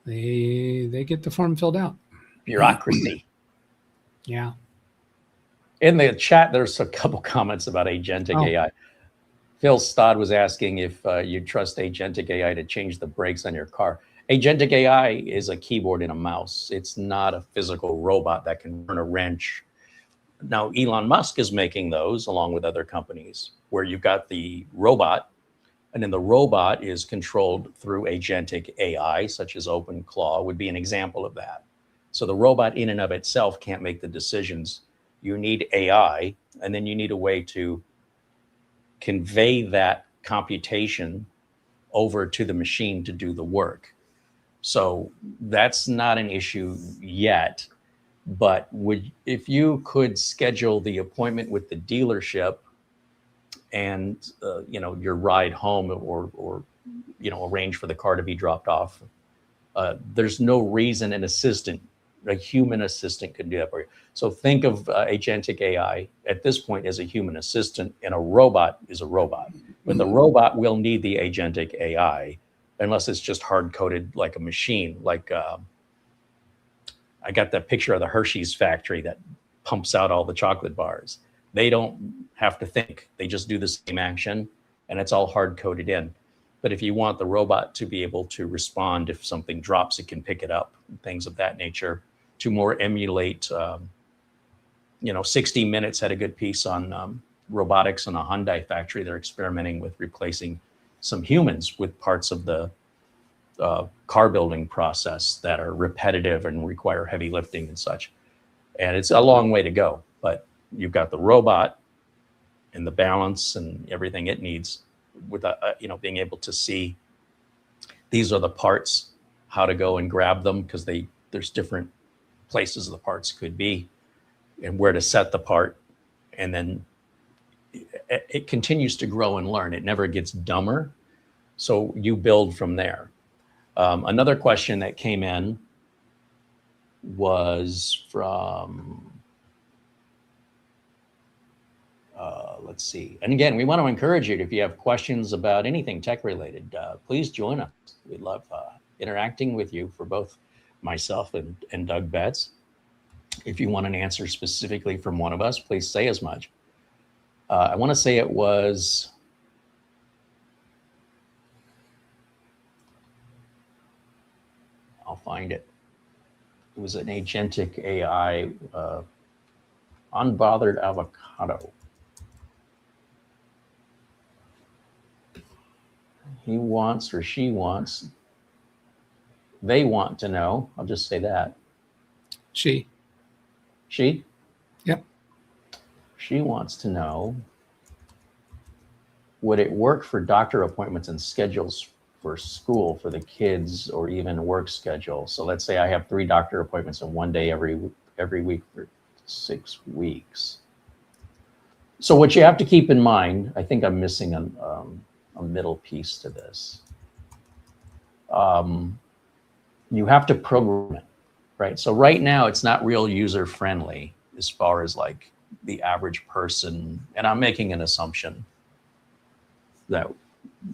they get the form filled out. Bureaucracy. Yeah. In the chat, there's a couple comments about Agentic AI. Phil Stodd was asking if you trust Agentic AI to change the brakes on your car. Agentic AI is a keyboard and a mouse. It's not a physical robot that can turn a wrench. Now, Elon Musk is making those along with other companies, where you've got the robot, and then the robot is controlled through Agentic AI, such as OpenClaw would be an example of that. So the robot in and of itself can't make the decisions. You need AI, and then you need a way to convey that computation over to the machine to do the work. So that's not an issue yet. But if you could schedule the appointment with the dealership and your ride home, or arrange for the car to be dropped off, there's no reason a human assistant could do that for you. So think of Agentic AI at this point as a human assistant, and a robot is a robot. But the robot will need the Agentic AI, unless it's just hard-coded like a machine. Like I got that picture of the Hershey's factory that pumps out all the chocolate bars. They don't have to think. They just do the same action, and it's all hard-coded in. But if you want the robot to be able to respond, if something drops, it can pick it up, things of that nature, to more emulate, 60 Minutes had a good piece on robotics in a Hyundai factory. They're experimenting with replacing some humans with parts of the car building process that are repetitive and require heavy lifting and such. And it's a long way to go, but you've got the robot and the balance and everything it needs with being able to see these are the parts, how to go and grab them, because there's different places the parts could be and where to set the part. And then it continues to grow and learn. It never gets dumber. So you build from there. Another question that came in was from, let's see. And again, we want to encourage you, if you have questions about anything tech related, please join us. We'd love interacting with you for both myself and Doug Betts. If you want an answer specifically from one of us, please say as much. I want to say it was, I'll find it. It was an Agentic AI, unbothered avocado. He wants, or she wants, they want to know, I'll just say that. She? Yep. She wants to know, would it work for doctor appointments and schedules for school for the kids, or even work schedule? So let's say I have 3 doctor appointments in one day every week for 6 weeks. So what you have to keep in mind, I think I'm missing a middle piece to this. You have to program it, right? So right now it's not real user friendly as far as like the average person, and I'm making an assumption that,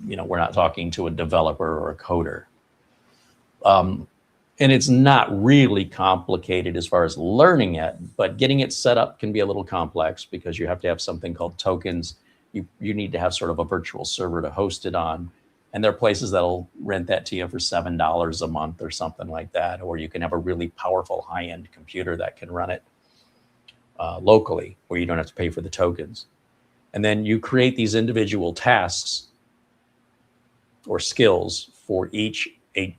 we're not talking to a developer or a coder. And it's not really complicated as far as learning it, but getting it set up can be a little complex because you have to have something called tokens. You need to have sort of a virtual server to host it on. And there are places that'll rent that to you for $7 a month or something like that. Or you can have a really powerful high-end computer that can run it locally, where you don't have to pay for the tokens. And then you create these individual tasks or skills for each.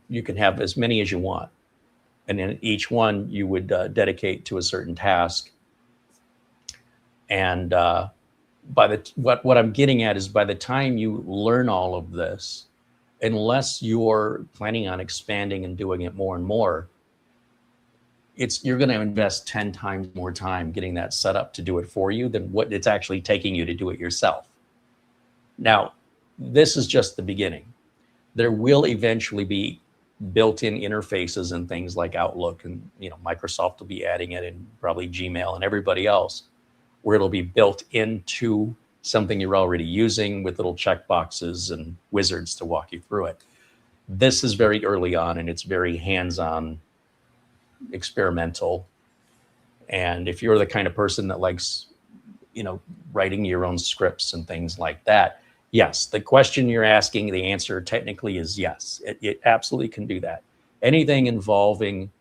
You can have as many as you want. And then each one you would dedicate to a certain task. And what I'm getting at is, by the time you learn all of this, unless you're planning on expanding and doing it more and more, you're going to invest 10 times more time getting that set up to do it for you than what it's actually taking you to do it yourself. Now, this is just the beginning. There will eventually be built-in interfaces and things like Outlook, and Microsoft will be adding it, and probably Gmail and everybody else, where it'll be built into something you're already using with little checkboxes and wizards to walk you through it. This is very early on, and it's very hands-on, experimental. And if you're the kind of person that likes, writing your own scripts and things like that, yes, the question you're asking, the answer technically is yes. It absolutely can do that. Anything involving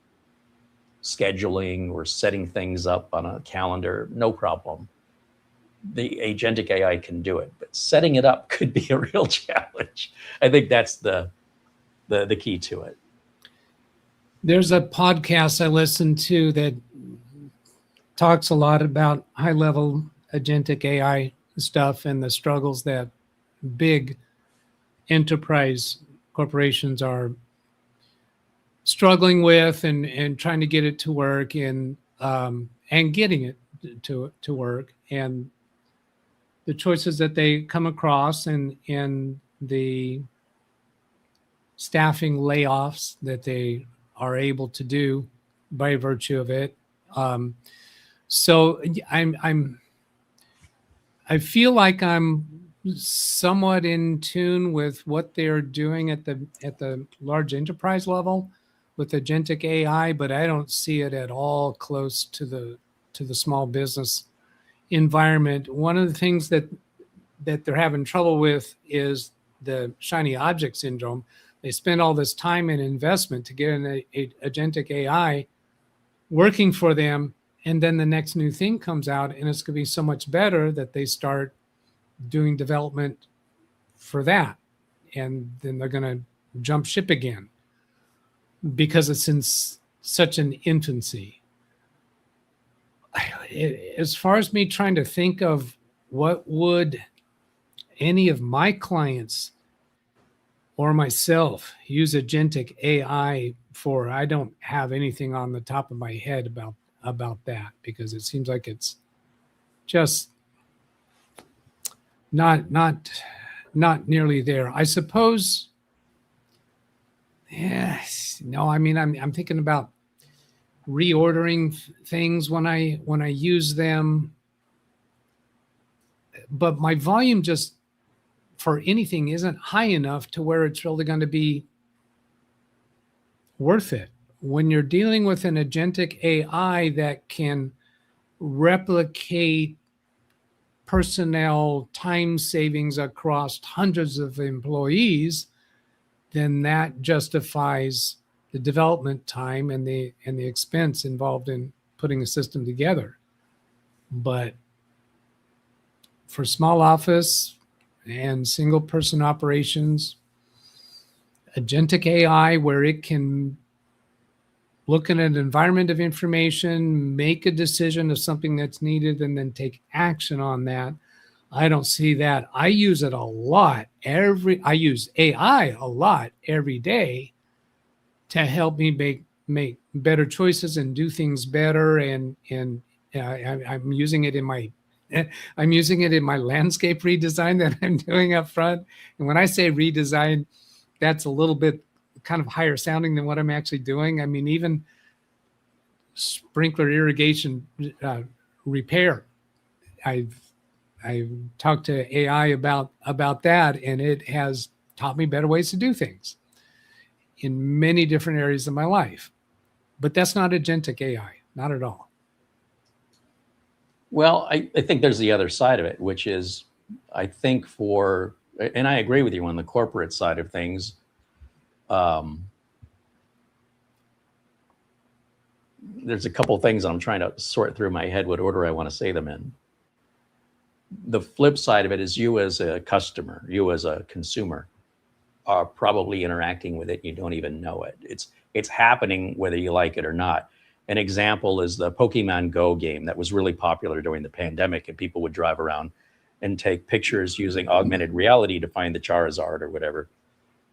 scheduling or setting things up on a calendar, no problem. The Agentic AI can do it, but setting it up could be a real challenge. I think that's the key to it. There's a podcast I listen to that talks a lot about high-level Agentic AI stuff and the struggles that big enterprise corporations are struggling with, and trying to get it to work, and getting it to work, and the choices that they come across, and the staffing layoffs that they are able to do by virtue of it. So I feel like I'm somewhat in tune with what they're doing at the large enterprise level with Agentic AI, but I don't see it at all close to the small business environment. One of the things that they're having trouble with is the shiny object syndrome. They spend all this time and investment to get an Agentic AI working for them, and then the next new thing comes out, and it's going to be so much better that they start doing development for that, and then they're going to jump ship again. because it's in such an infancy. As far as me trying to think of what would any of my clients or myself use Agentic AI for, I don't have anything on the top of my head about that, because it seems like it's just not nearly there. I suppose. Yes. No, I mean, I'm thinking about reordering things when I use them, but my volume just for anything isn't high enough to where it's really going to be worth it. When you're dealing with an agentic AI that can replicate personnel time savings across hundreds of employees, then that justifies the development time and the expense involved in putting a system together. But for small office and single person operations, agentic AI, where it can look at an environment of information, make a decision of something that's needed, and then take action on that, I don't see that. I use it a lot. I use AI a lot every day to help me make better choices and do things better. And I'm using it in my landscape redesign that I'm doing up front. And when I say redesign, that's a little bit kind of higher sounding than what I'm actually doing. I mean, even sprinkler irrigation repair, I've talked to AI about that, and it has taught me better ways to do things in many different areas of my life. But that's not agentic AI, not at all. Well, I think there's the other side of it, which is, I think and I agree with you on the corporate side of things. There's a couple of things I'm trying to sort through my head what order I want to say them in. The flip side of it is, you as a customer, you as a consumer, are probably interacting with it. You don't even know it. It's happening whether you like it or not. An example is the Pokemon Go game that was really popular during the pandemic, and people would drive around and take pictures using augmented reality to find the Charizard or whatever.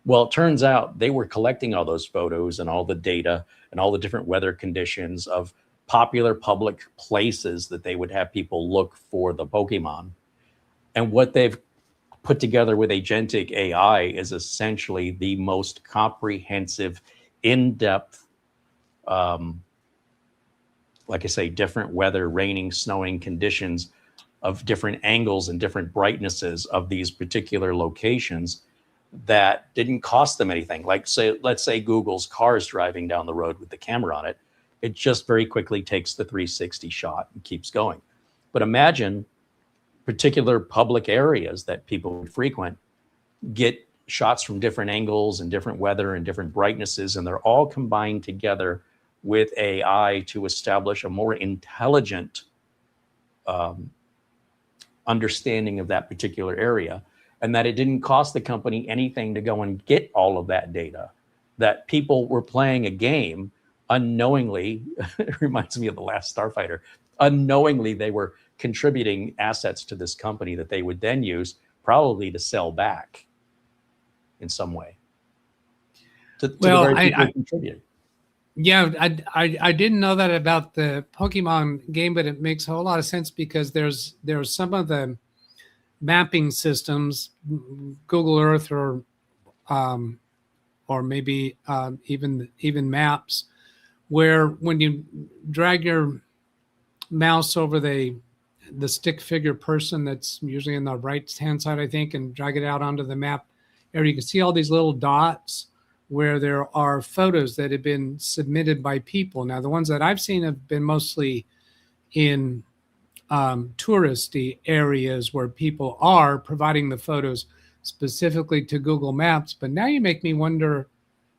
Well, it turns out they were collecting all those photos and all the data and all the different weather conditions of popular public places that they would have people look for the Pokemon. And what they've put together with Agentic AI is essentially the most comprehensive, in-depth, like I say, different weather, raining, snowing conditions of different angles and different brightnesses of these particular locations that didn't cost them anything. Like, let's say Google's cars driving down the road with the camera on it. It just very quickly takes the 360 shot and keeps going. But imagine particular public areas that people would frequent get shots from different angles and different weather and different brightnesses, and they're all combined together with AI to establish a more intelligent understanding of that particular area, and that it didn't cost the company anything to go and get all of that data, that people were playing a game unknowingly. It reminds me of The Last Starfighter. Unknowingly, they were contributing assets to this company that they would then use probably to sell back in some way to the very people who contributed. Yeah, I didn't know that about the Pokemon game, but it makes a whole lot of sense, because there's some of the mapping systems, Google Earth or maybe even maps, where when you drag your mouse over the stick figure person that's usually in the right hand side, I think, and drag it out onto the map area, you can see all these little dots where there are photos that have been submitted by people. Now, the ones that I've seen have been mostly in touristy areas where people are providing the photos specifically to Google Maps. But now you make me wonder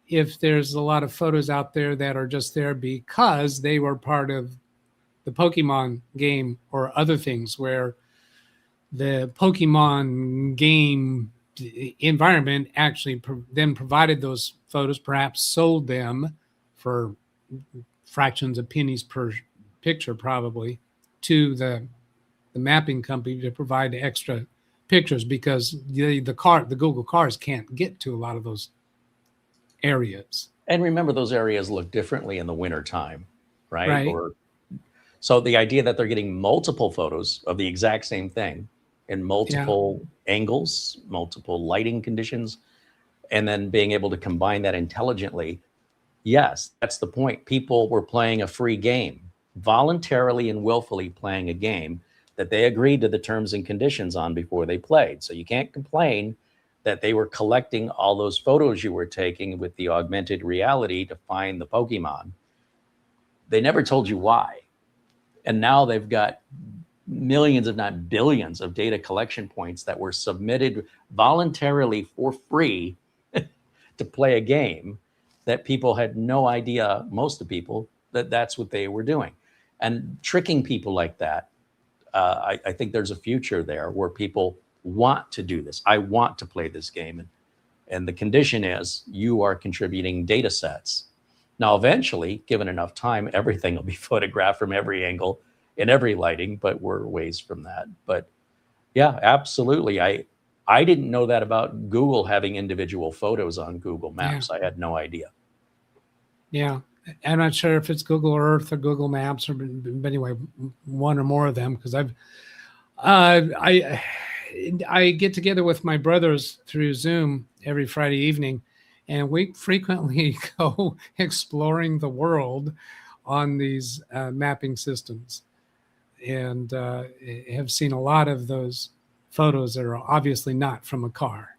if there's a lot of photos out there that are just there because they were part of the Pokemon game or other things, where the Pokemon game environment actually then provided those photos, perhaps sold them for fractions of pennies per picture, probably, to the mapping company to provide extra pictures, because the Google cars can't get to a lot of those areas. And remember, those areas look differently in the wintertime, right? Right. Or so the idea that they're getting multiple photos of the exact same thing in multiple angles, multiple lighting conditions, and then being able to combine that intelligently. Yes, that's the point. People were playing a free game, voluntarily and willfully playing a game that they agreed to the terms and conditions on before they played. So you can't complain that they were collecting all those photos you were taking with the augmented reality to find the Pokemon. They never told you why. And now they've got millions, if not billions, of data collection points that were submitted voluntarily for free to play a game that people had no idea, most of people, that that's what they were doing. And tricking people like that, I think there's a future there where people want to do this. I want to play this game. And the condition is you are contributing data sets. Now, eventually, given enough time, everything will be photographed from every angle in every lighting, but we're ways from that. But yeah, absolutely. I didn't know that about Google having individual photos on Google Maps. I had no idea. Yeah. I'm not sure if it's Google Earth or Google Maps, but anyway, one or more of them, because I get together with my brothers through Zoom every Friday evening, and we frequently go exploring the world on these mapping systems, and have seen a lot of those photos that are obviously not from a car.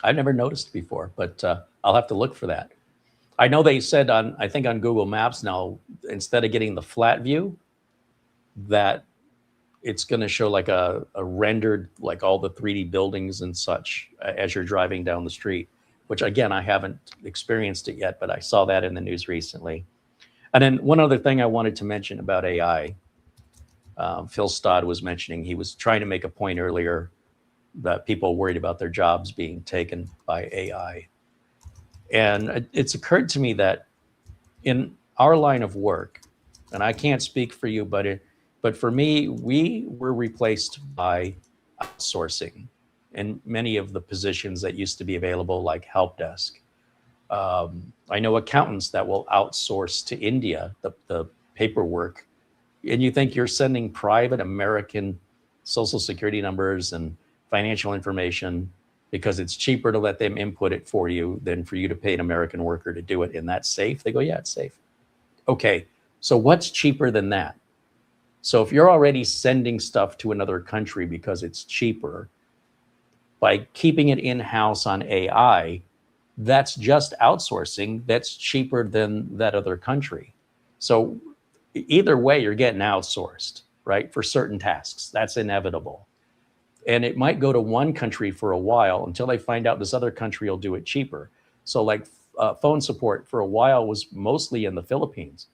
I've never noticed before, but I'll have to look for that. I know they said I think on Google Maps now, instead of getting the flat view, that it's going to show like a rendered, like all the 3D buildings and such as you're driving down the street, which again, I haven't experienced it yet, but I saw that in the news recently. And then one other thing I wanted to mention about AI, Phil Stodd was mentioning, he was trying to make a point earlier that people worried about their jobs being taken by AI. And it's occurred to me that in our line of work, and I can't speak for you, but for me, we were replaced by outsourcing in many of the positions that used to be available, like help desk. I know accountants that will outsource to India the paperwork, and you think you're sending private American social security numbers and financial information because it's cheaper to let them input it for you than for you to pay an American worker to do it. And that's safe? They go, yeah, it's safe. Okay, so what's cheaper than that? So if you're already sending stuff to another country because it's cheaper, by keeping it in-house on AI, that's just outsourcing. That's cheaper than that other country. So either way, you're getting outsourced, right? For certain tasks, that's inevitable. And it might go to one country for a while until they find out this other country will do it cheaper. So like phone support for a while was mostly in the Philippines,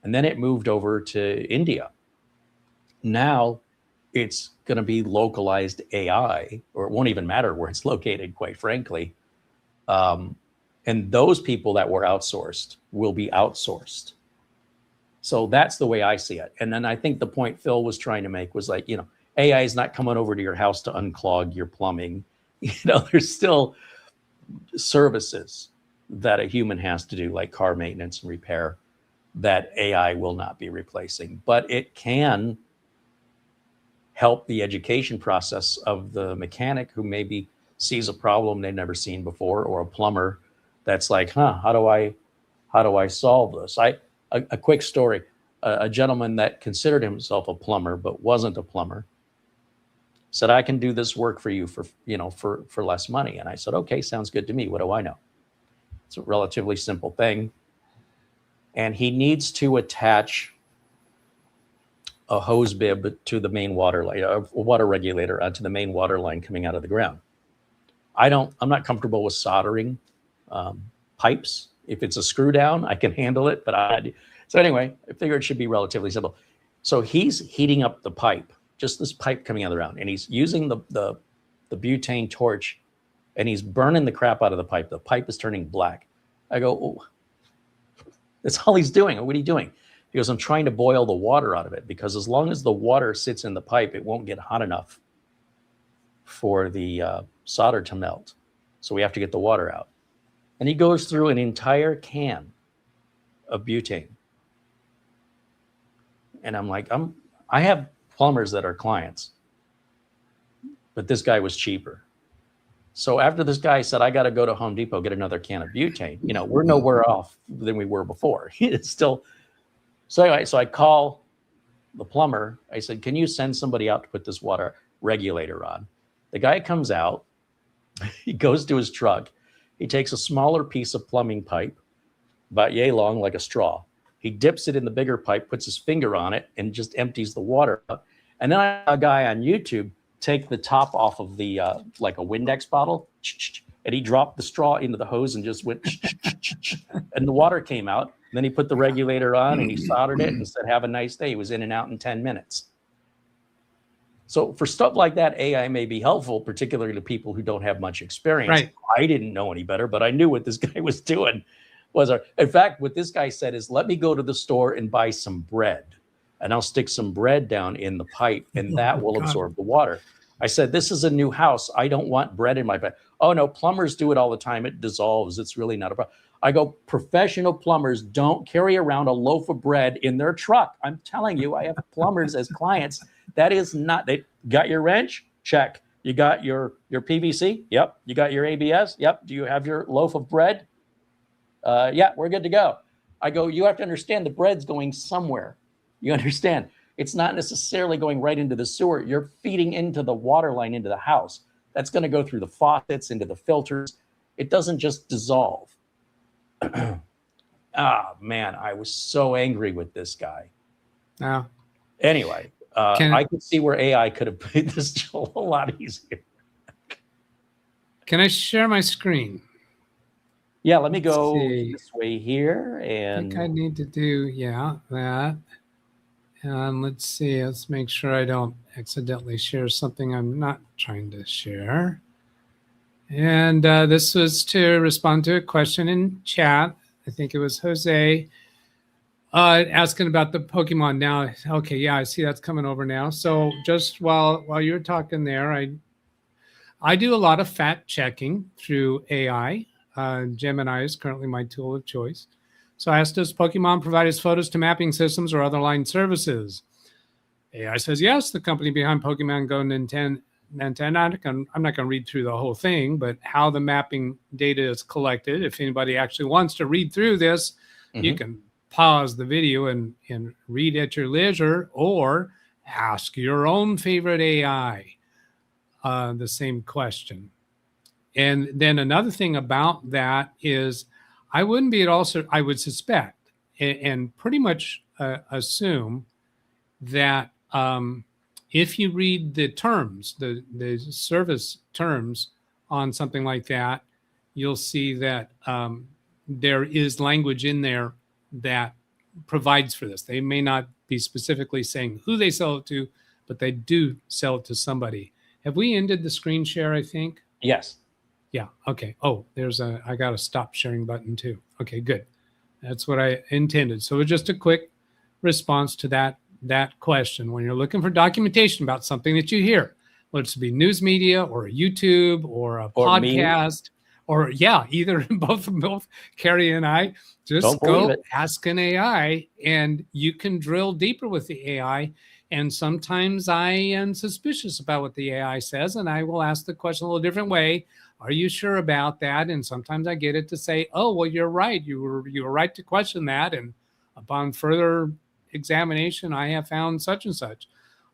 and then it moved over to India. Now it's going to be localized AI, or it won't even matter where it's located, quite frankly. And those people that were outsourced will be outsourced. So that's the way I see it. And then I think the point Phil was trying to make was like, AI is not coming over to your house to unclog your plumbing. There's still services that a human has to do, like car maintenance and repair, that AI will not be replacing. But it can help the education process of the mechanic who maybe sees a problem they've never seen before, or a plumber that's like, how do I solve this? A quick story, a gentleman that considered himself a plumber but wasn't a plumber said, I can do this work for you for less money. And I said, okay, sounds good to me. What do I know? It's a relatively simple thing. And he needs to attach a hose bib to the main water line, a water regulator onto the main water line coming out of the ground. I'm not comfortable with soldering pipes. If it's a screw down, I can handle it, so anyway, I figure it should be relatively simple. So he's heating up the pipe, just this pipe coming out of the ground, and he's using the butane torch, and he's burning the crap out of the pipe. The pipe is turning black. I go, oh, That's all he's doing. What are you doing? He goes, I'm trying to boil the water out of it, because as long as the water sits in the pipe, it won't get hot enough for the solder to melt. So we have to get the water out. And he goes through an entire can of butane. And I'm like, I have plumbers that are clients, but this guy was cheaper. So after this guy said, I got to go to Home Depot, get another can of butane, you know, we're nowhere off than we were before. It's still. So anyway, so I call the plumber. I said, can you send somebody out to put this water regulator on? The guy comes out, he goes to his truck. He takes a smaller piece of plumbing pipe, about yay long, like a straw. He dips it in the bigger pipe, puts his finger on it, and just empties the water out. And then I saw a guy on YouTube take the top off of the, like a Windex bottle, and he dropped the straw into the hose and just went, and the water came out. And then he put the regulator on and he soldered it and said, have a nice day. He was in and out in 10 minutes. So for stuff like that, AI may be helpful, particularly to people who don't have much experience. Right. I didn't know any better, but I knew what this guy was doing. In fact, what this guy said is, let me go to the store and buy some bread, and I'll stick some bread down in the pipe, and that will absorb the water. I said, this is a new house. I don't want bread in my pipe. Oh, no, plumbers do it all the time. It dissolves. It's really not a problem. I go, professional plumbers don't carry around a loaf of bread in their truck. I'm telling you, I have plumbers as clients. That is not, they got your wrench? Check. You got your PVC? Yep. You got your ABS? Yep. Do you have your loaf of bread? Yeah, we're good to go. I go, you have to understand the bread's going somewhere. You understand? It's not necessarily going right into the sewer. You're feeding into the water line into the house. That's going to go through the faucets, into the filters. It doesn't just dissolve. Man, I was so angry with this guy. Now, anyway, I could see where AI could have made this job a lot easier. Can I share my screen? Yeah, let me go this way here. And I think I need to do, that. And let's see, let's make sure I don't accidentally share something I'm not trying to share. And this was to respond to a question in chat. I think it was Jose asking about the Pokemon now. Okay, yeah, I see that's coming over now. So just while you're talking there, I do a lot of fact checking through AI. Gemini is currently my tool of choice. So I asked, does Pokemon provide its photos to mapping systems or other line services? AI says yes. The company behind Pokemon Go Nintendo. I'm not going to read through the whole thing, but how the mapping data is collected. If anybody actually wants to read through this, you can pause the video and read at your leisure, or ask your own favorite AI the same question. And then another thing about that is I wouldn't be at all, I would suspect and pretty much assume that if you read the terms, the service terms on something like that, you'll see that there is language in there that provides for this. They may not be specifically saying who they sell it to, but they do sell it to somebody. Have we ended the screen share, I think? Yes. Yeah. Okay. Oh, I got a stop sharing button too. Okay, good. That's what I intended. So just a quick response to that question. When you're looking for documentation about something that you hear, whether it's be news media or YouTube or a podcast, or either both Carey and I, just go ask an AI and you can drill deeper with the AI. And sometimes I am suspicious about what the AI says, and I will ask the question a little different way. Are you sure about that? And sometimes I get it to say, oh, well, you're right. You were right to question that. And upon further examination, I have found such and such.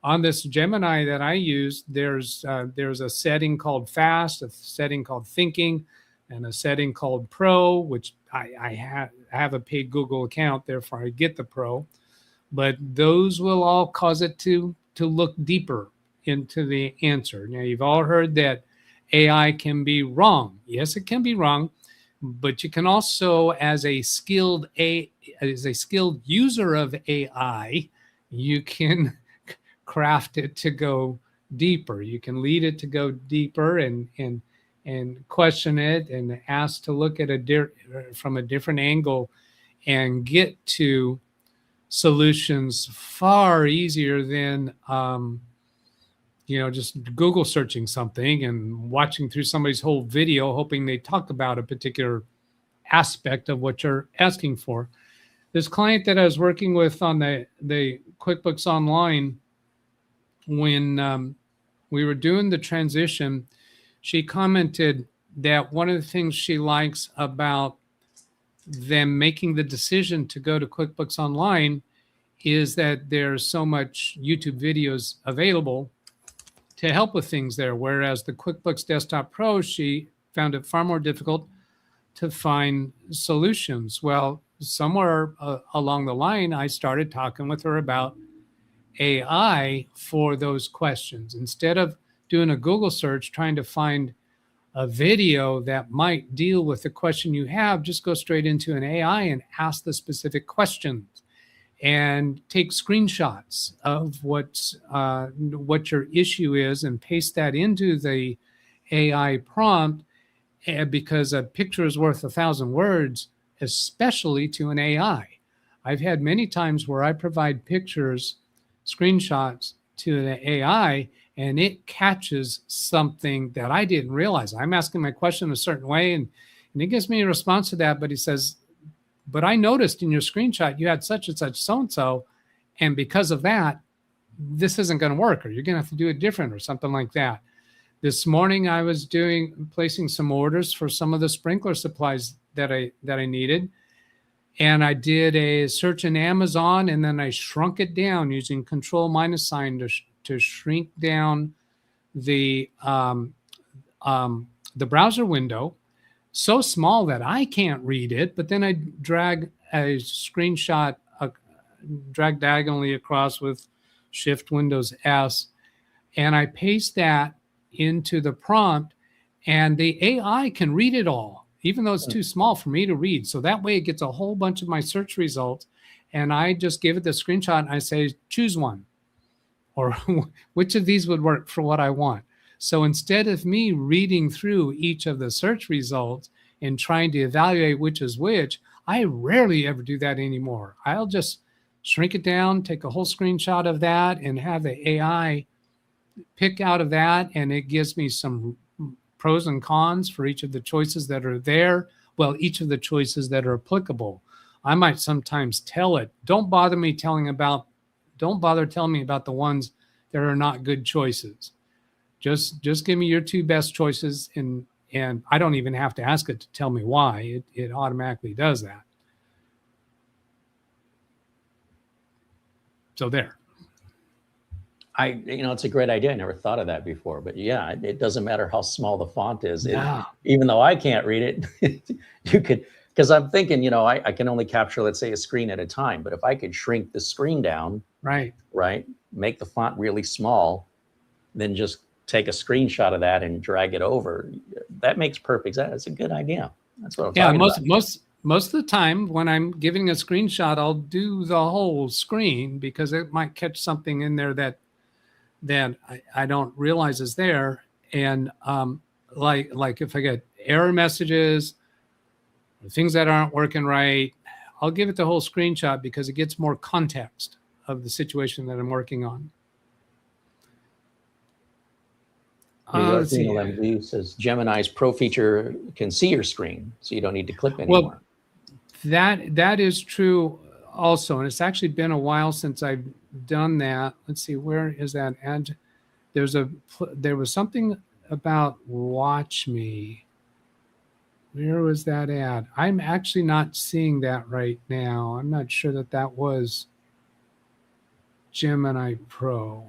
On this Gemini that I use, there's a setting called fast, a setting called thinking, and a setting called pro, which I have a paid Google account, therefore I get the pro. But those will all cause it to look deeper into the answer. Now, you've all heard that AI can be wrong. Yes, it can be wrong, but you can also, as a skilled user of AI, you can craft it to go deeper. You can lead it to go deeper and question it and ask to look at from a different angle and get to solutions far easier than just Google searching something and watching through somebody's whole video hoping they talk about a particular aspect of what you're asking for. This client that I was working with on the QuickBooks Online, when we were doing the transition, she commented that one of the things she likes about them making the decision to go to QuickBooks Online is that there's so much YouTube videos available to help with things there. Whereas the QuickBooks Desktop Pro, she found it far more difficult to find solutions. Well, somewhere along the line, I started talking with her about AI for those questions. Instead of doing a Google search, trying to find a video that might deal with the question you have, just go straight into an AI and ask the specific questions and take screenshots of what your issue is and paste that into the AI prompt, because a picture is worth 1,000 words, especially to an AI. I've had many times where I provide pictures, screenshots to the AI, and it catches something that I didn't realize. I'm asking my question a certain way, and it gives me a response to that, but he says, but I noticed in your screenshot you had such and such so-and-so, and because of that, this isn't going to work, or you're going to have to do it different or something like that. This morning I was placing some orders for some of the sprinkler supplies that I needed. And I did a search in Amazon, and then I shrunk it down using Control-sign to shrink down the browser window so small that I can't read it. But then I drag a screenshot, drag diagonally across with Shift Windows S, and I paste that into the prompt, and the AI can read it all, even though it's too small for me to read. So that way it gets a whole bunch of my search results, and I just give it the screenshot and I say, choose one, or which of these would work for what I want. So instead of me reading through each of the search results and trying to evaluate which is which, I rarely ever do that anymore. I'll just shrink it down, take a whole screenshot of that, and have the AI pick out of that, and it gives me some pros and cons for each of the choices that are there. Well, each of the choices that are applicable. I might sometimes tell it, don't bother telling me about the ones that are not good choices. Just give me your two best choices, and I don't even have to ask it to tell me why. It automatically does that. So there. It's a great idea. I never thought of that before, but yeah, it doesn't matter how small the font is. No. Even though I can't read it, you could, because I'm thinking, I can only capture, let's say, a screen at a time. But if I could shrink the screen down, right, make the font really small, then just take a screenshot of that and drag it over. That makes perfect sense. That's a good idea. That's what I'm talking about. Most of the time when I'm giving a screenshot, I'll do the whole screen because it might catch something in there that I don't realize is there. And like if I get error messages, things that aren't working right, I'll give it the whole screenshot because it gets more context of the situation that I'm working on. LMV says Gemini's Pro feature can see your screen, so you don't need to click anymore. Well, that is true also, and it's actually been a while since I've done that. Let's see, where is that ad? There was something about Watch Me. Where was that ad? I'm actually not seeing that right now. I'm not sure that was Gemini Pro.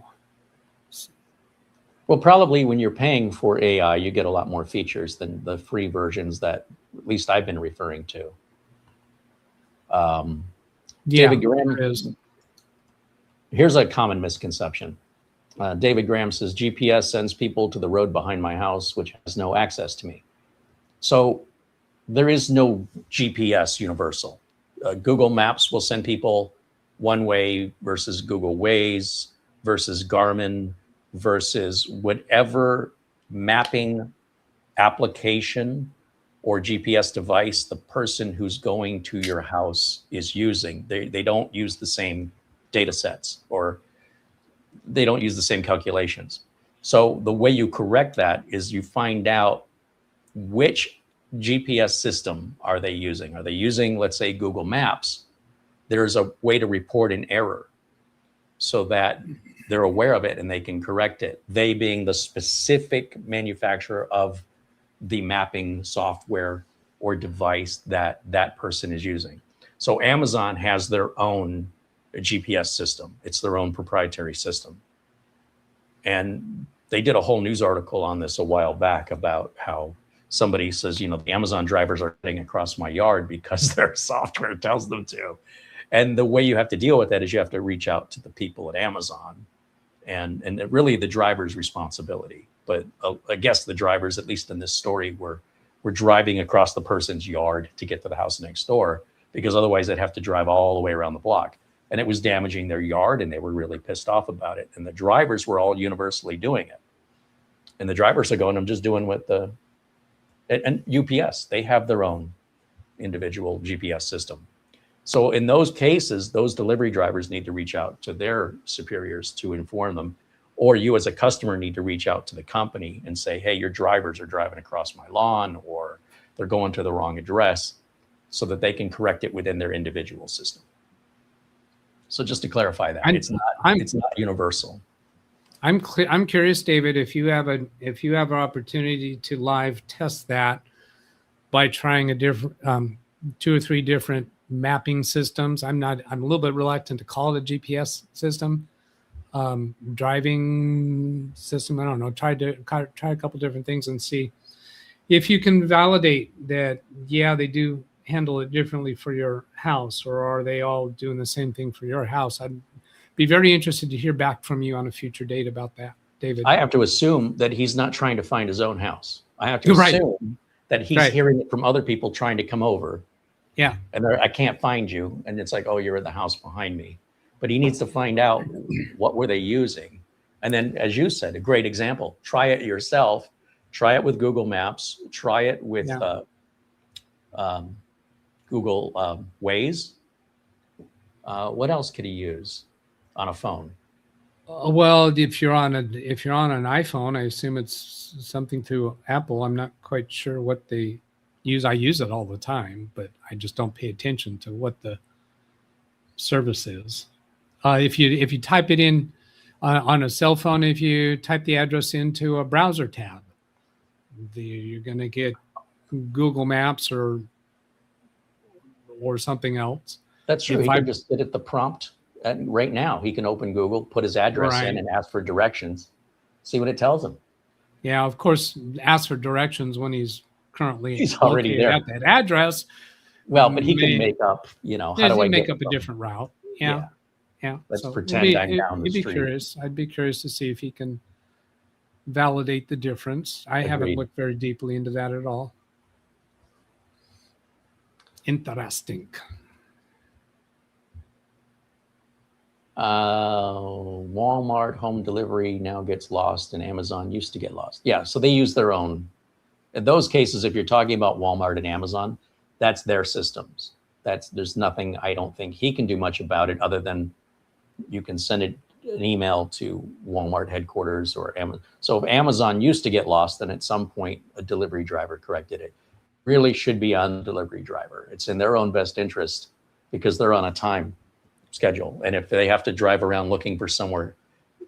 Well, probably when you're paying for AI, you get a lot more features than the free versions that at least I've been referring to. David Graham, here's a common misconception. David Graham says, GPS sends people to the road behind my house, which has no access to me. So there is no GPS universal. Google Maps will send people one way versus Google Waze versus Garmin versus whatever mapping application or GPS device the person who's going to your house is using. They don't use the same data sets, or they don't use the same calculations. So the way you correct that is you find out which GPS system are they using. Are they using, let's say, Google Maps? There's a way to report an error so that they're aware of it and they can correct it. They being the specific manufacturer of the mapping software or device that that person is using. So Amazon has their own GPS system. It's their own proprietary system. And they did a whole news article on this a while back about how somebody says, you know, the Amazon drivers are getting across my yard because their software tells them to. And the way you have to deal with that is you have to reach out to the people at Amazon, and really the driver's responsibility. But I guess the drivers, at least in this story, were driving across the person's yard to get to the house next door, because otherwise they'd have to drive all the way around the block. And it was damaging their yard, and they were really pissed off about it. And the drivers were all universally doing it. And the drivers are going, I'm just doing what the, and UPS, they have their own individual GPS system. So in those cases, those delivery drivers need to reach out to their superiors to inform them, or you as a customer need to reach out to the company and say, hey, your drivers are driving across my lawn, or they're going to the wrong address, so that they can correct it within their individual system. So just to clarify that, it's not universal. I'm curious, David, if you have an opportunity to live test that by trying a different 2 or 3 different mapping systems. I'm a little bit reluctant to call it a GPS system, driving system. I don't know. Try a couple different things and see if you can validate that. Yeah, they do handle it differently for your house, or are they all doing the same thing for your house? I'd be very interested to hear back from you on a future date about that, David. I have to assume that he's not trying to find his own house. I have to assume that he's hearing it from other people trying to come over. Yeah. And I can't find you. And it's like, oh, you're in the house behind me. But he needs to find out what were they using. And then, as you said, a great example, try it yourself. Try it with Google Maps. Try it with Google Waze. What else could he use on a phone? Well, if you're on an iPhone, I assume it's something through Apple. I'm not quite sure what they use. I use it all the time, but I just don't pay attention to what the service is. If you type it in on a cell phone, if you type the address into a browser tab, you're going to get Google Maps or something else. That's true. He can just sit at the prompt. Right now, he can open Google, put his address in, and ask for directions. See what it tells him. Yeah, of course, ask for directions when he's already there at that address. Well, but he can make up, how do I make up a different route? Yeah. Let's pretend I'm down the street. I'd be curious to see if he can validate the difference. I haven't looked very deeply into that at all. Interesting. Walmart home delivery now gets lost, and Amazon used to get lost. Yeah, so they use their own. In those cases, if you're talking about Walmart and Amazon, that's their systems. There's nothing, I don't think he can do much about it, other than you can send an email to Walmart headquarters or Amazon. So if Amazon used to get lost, then at some point a delivery driver corrected it. Really should be on the delivery driver. It's in their own best interest, because they're on a time schedule. And if they have to drive around looking for somewhere,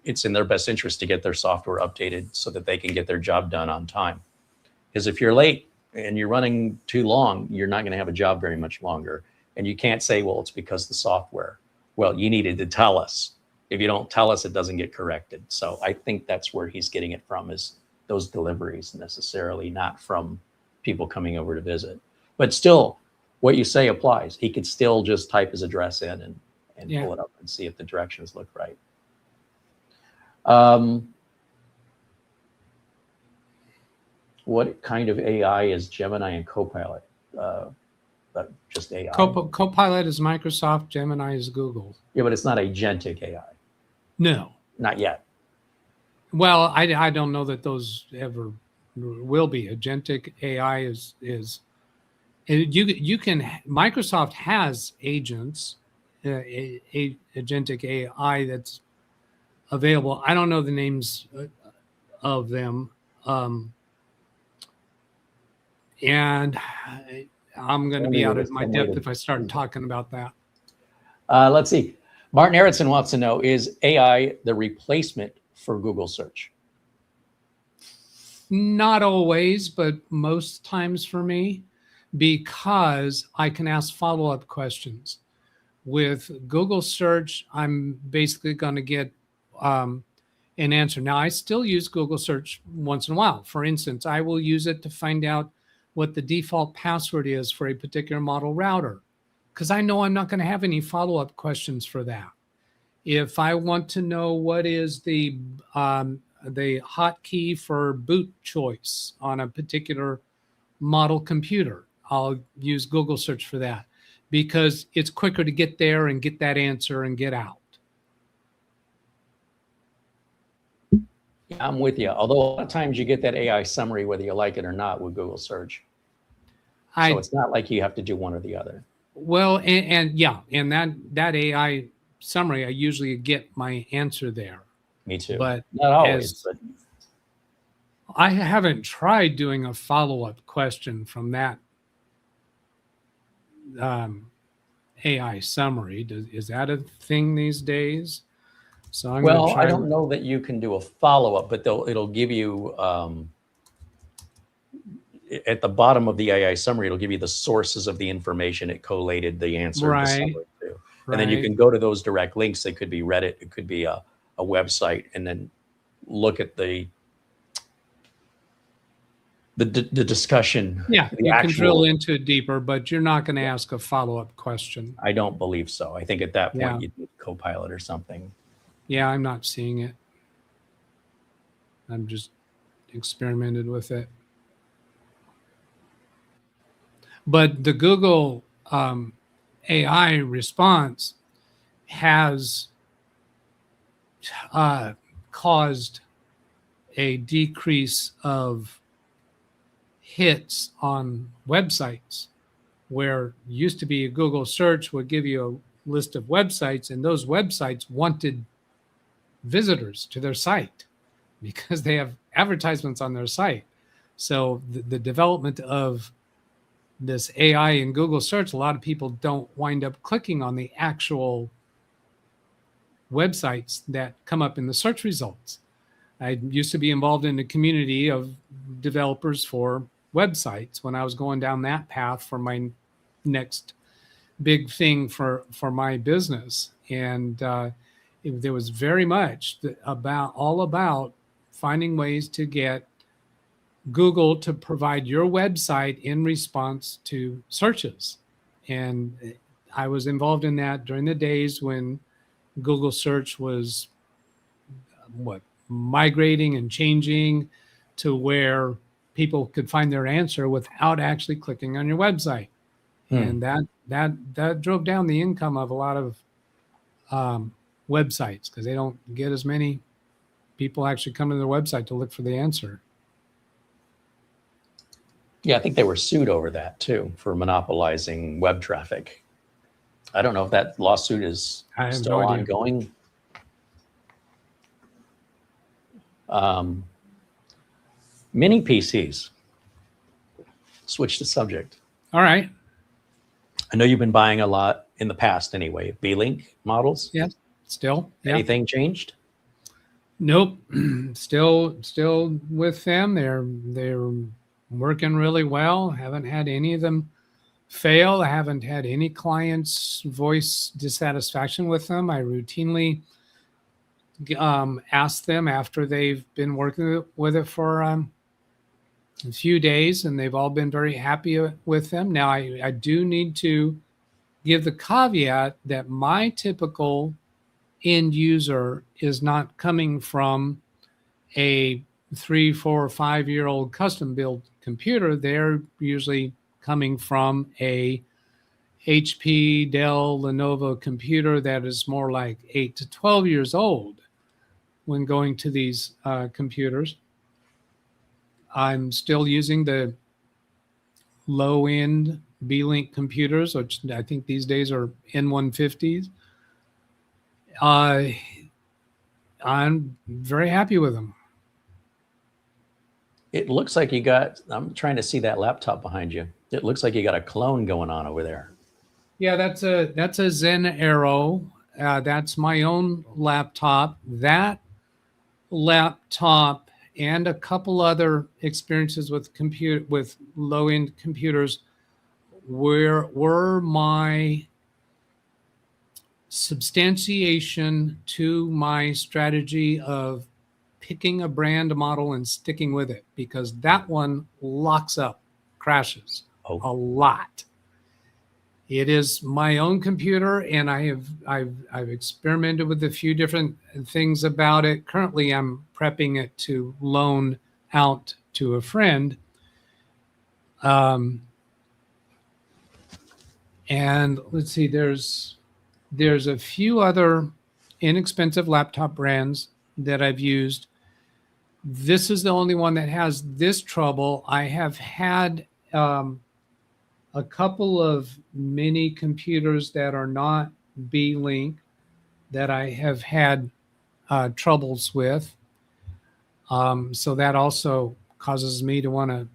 it's in their best interest to get their software updated so that they can get their job done on time. Because if you're late and you're running too long, you're not going to have a job very much longer. And you can't say, well, it's because the software. Well, you needed to tell us. If you don't tell us, it doesn't get corrected. So I think that's where he's getting it from, is those deliveries, necessarily not from people coming over to visit. But still, what you say applies. He could still just type his address in and pull it up and see if the directions look right. What kind of AI is Gemini and Copilot? Just AI. Copilot is Microsoft. Gemini is Google. Yeah, but it's not agentic AI. No, not yet. Well, I don't know that those ever will be. Agentic AI is You can, Microsoft has agents, Agentic AI that's available. I don't know the names of them. And I'm going to be out of my depth if I start talking about that. Let's see. Martin Erickson wants to know, is AI the replacement for Google search? Not always, but most times for me, because I can ask follow-up questions. With Google search, I'm basically going to get an answer. Now, I still use Google search once in a while. For instance, I will use it to find out what the default password is for a particular model router, because I know I'm not going to have any follow-up questions for that. If I want to know what is the hotkey for boot choice on a particular model computer, I'll use Google search for that, because it's quicker to get there and get that answer and get out. Yeah, I'm with you. Although a lot of times you get that AI summary, whether you like it or not, with Google search. So it's not like you have to do one or the other. Well, and yeah, and that AI summary, I usually get my answer there. Me too. But not always. But I haven't tried doing a follow-up question from that AI summary. Is that a thing these days? So I'm going to try. I don't know that you can do a follow-up, but it'll give you at the bottom of the AI summary, it'll give you the sources of the information it collated the answer to summary to. And then you can go to those direct links. It could be Reddit, it could be a website, and then look at the discussion. Yeah, you can drill into it deeper, but you're not going to ask a follow-up question. I don't believe so. I think at that point you'd need Copilot or something. Yeah, I'm not seeing it. I'm just experimented with it. But the Google AI response has caused a decrease of hits on websites, where used to be a Google search would give you a list of websites, and those websites wanted visitors to their site because they have advertisements on their site. So the development of this AI in Google search, a lot of people don't wind up clicking on the actual websites that come up in the search results. I used to be involved in a community of developers for websites when I was going down that path for my next big thing for my business. And there was very much all about finding ways to get Google to provide your website in response to searches. And I was involved in that during the days when Google search was migrating and changing to where people could find their answer without actually clicking on your website. And that drove down the income of a lot of websites, because they don't get as many people actually coming to their website to look for the answer. Yeah, I think they were sued over that too, for monopolizing web traffic. I don't know if that lawsuit is still ongoing. Mini PCs. Switch the subject. All right. I know you've been buying a lot in the past anyway. B-Link models? Yeah, still. Yeah. Anything changed? Nope. Still with them. They're working really well. Haven't had any of them fail. I haven't had any clients voice dissatisfaction with them. I routinely ask them after they've been working with it for a few days, and they've all been very happy with them. Now, I do need to give the caveat that my typical end user is not coming from a 3, 4, or 5-year-old custom built computer. They're usually coming from a HP, Dell, Lenovo computer that is more like 8 to 12 years old when going to these computers. I'm still using the low-end B-Link computers, which I think these days are N150s. I'm very happy with them. It looks like you got, I'm trying to see that laptop behind you. It looks like you got a clone going on over there. Yeah, that's a Zen Arrow. That's my own laptop. That laptop and a couple other experiences with low-end computers were my substantiation to my strategy of picking a brand model and sticking with it, because that one locks up, crashes a lot. It is my own computer, and I've experimented with a few different things about it. Currently, I'm prepping it to loan out to a friend. And let's see, there's a few other inexpensive laptop brands that I've used. This is the only one that has this trouble. I have had a couple of mini computers that are not B-Link that I have had troubles with. So that also causes me to want to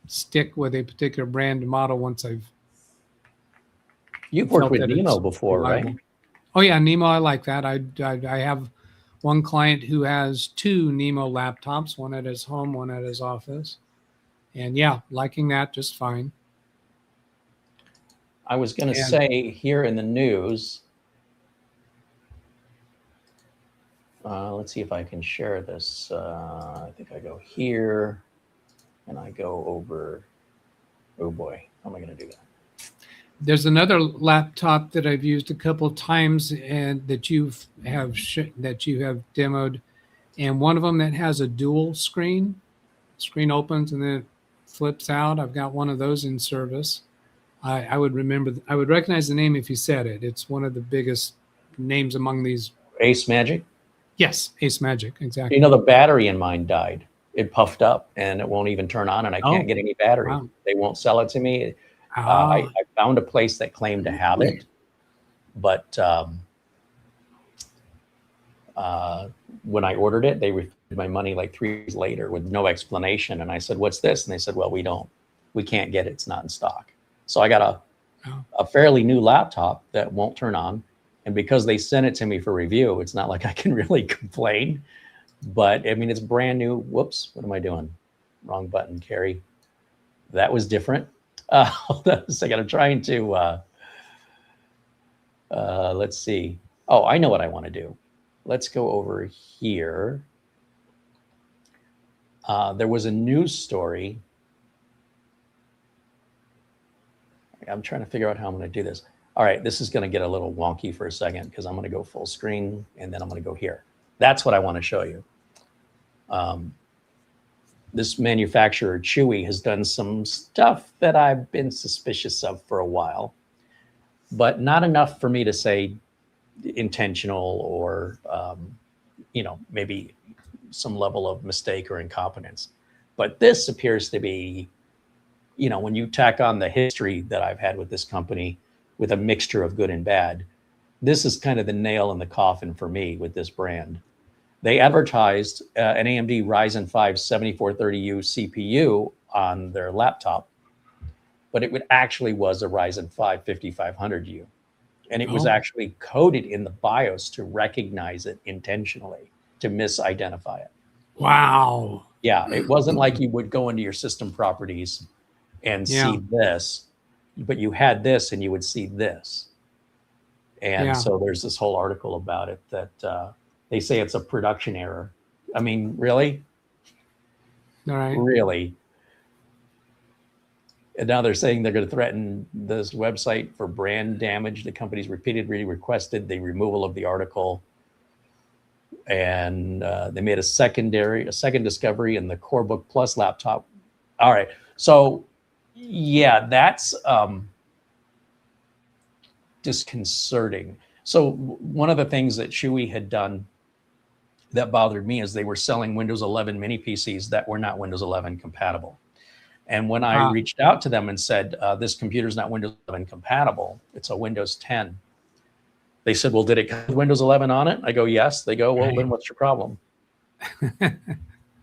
stick with a particular brand model once You've worked with Nemo before, reliable. right? Oh yeah, Nemo, I like that. I have one client who has 2 Nemo laptops, one at his home, one at his office. And yeah, liking that just fine. I was going to say here in the news, let's see if I can share this. I think I go here and I go over. Oh boy, how am I going to do that? There's another laptop that I've used a couple of times and that you have demoed, and one of them that has a dual screen. Screen opens and then it flips out. I've got one of those in service. I would recognize the name if you said it. It's one of the biggest names among these. Ace Magic? Yes, Ace Magic, exactly. You know, the battery in mine died. It puffed up and it won't even turn on, and I can't get any battery. Wow. They won't sell it to me. I found a place that claimed to have it, but when I ordered it, they refunded my money like 3 days later with no explanation. And I said, "What's this?" And they said, "Well, we can't get it. It's not in stock." So I got a fairly new laptop that won't turn on. And because they sent it to me for review, it's not like I can really complain. But I mean, it's brand new. Whoops, what am I doing? Wrong button, Carey. That was different. Hold on a second. I'm trying to, let's see. Oh, I know what I want to do. Let's go over here. There was a news story. I'm trying to figure out how I'm going to do this. All right, this is going to get a little wonky for a second because I'm going to go full screen and then I'm going to go here. That's what I want to show you. This manufacturer, Chewy, has done some stuff that I've been suspicious of for a while, but not enough for me to say intentional or, maybe some level of mistake or incompetence. But this appears to be, when you tack on the history that I've had with this company with a mixture of good and bad, this is kind of the nail in the coffin for me with this brand. They advertised an AMD Ryzen 5 7430U CPU on their laptop, but it actually was a Ryzen 5 5500U. And it was actually coded in the BIOS to recognize it intentionally, to misidentify it. Wow. Yeah, it wasn't like you would go into your system properties and see this, but you had this and you would see this. And so there's this whole article about it that they say it's a production error. I mean, really? All right. Really? And now they're saying they're going to threaten this website for brand damage. The company's repeatedly requested the removal of the article. And they made a second discovery in the CoreBook Plus laptop. All right. So, yeah, that's disconcerting. So one of the things that Chewy had done that bothered me is they were selling Windows 11 mini PCs that were not Windows 11 compatible. And when I reached out to them and said, this computer's not Windows 11 compatible, it's a Windows 10. They said, well, did it come with Windows 11 on it? I go, yes. They go, well, then what's your problem?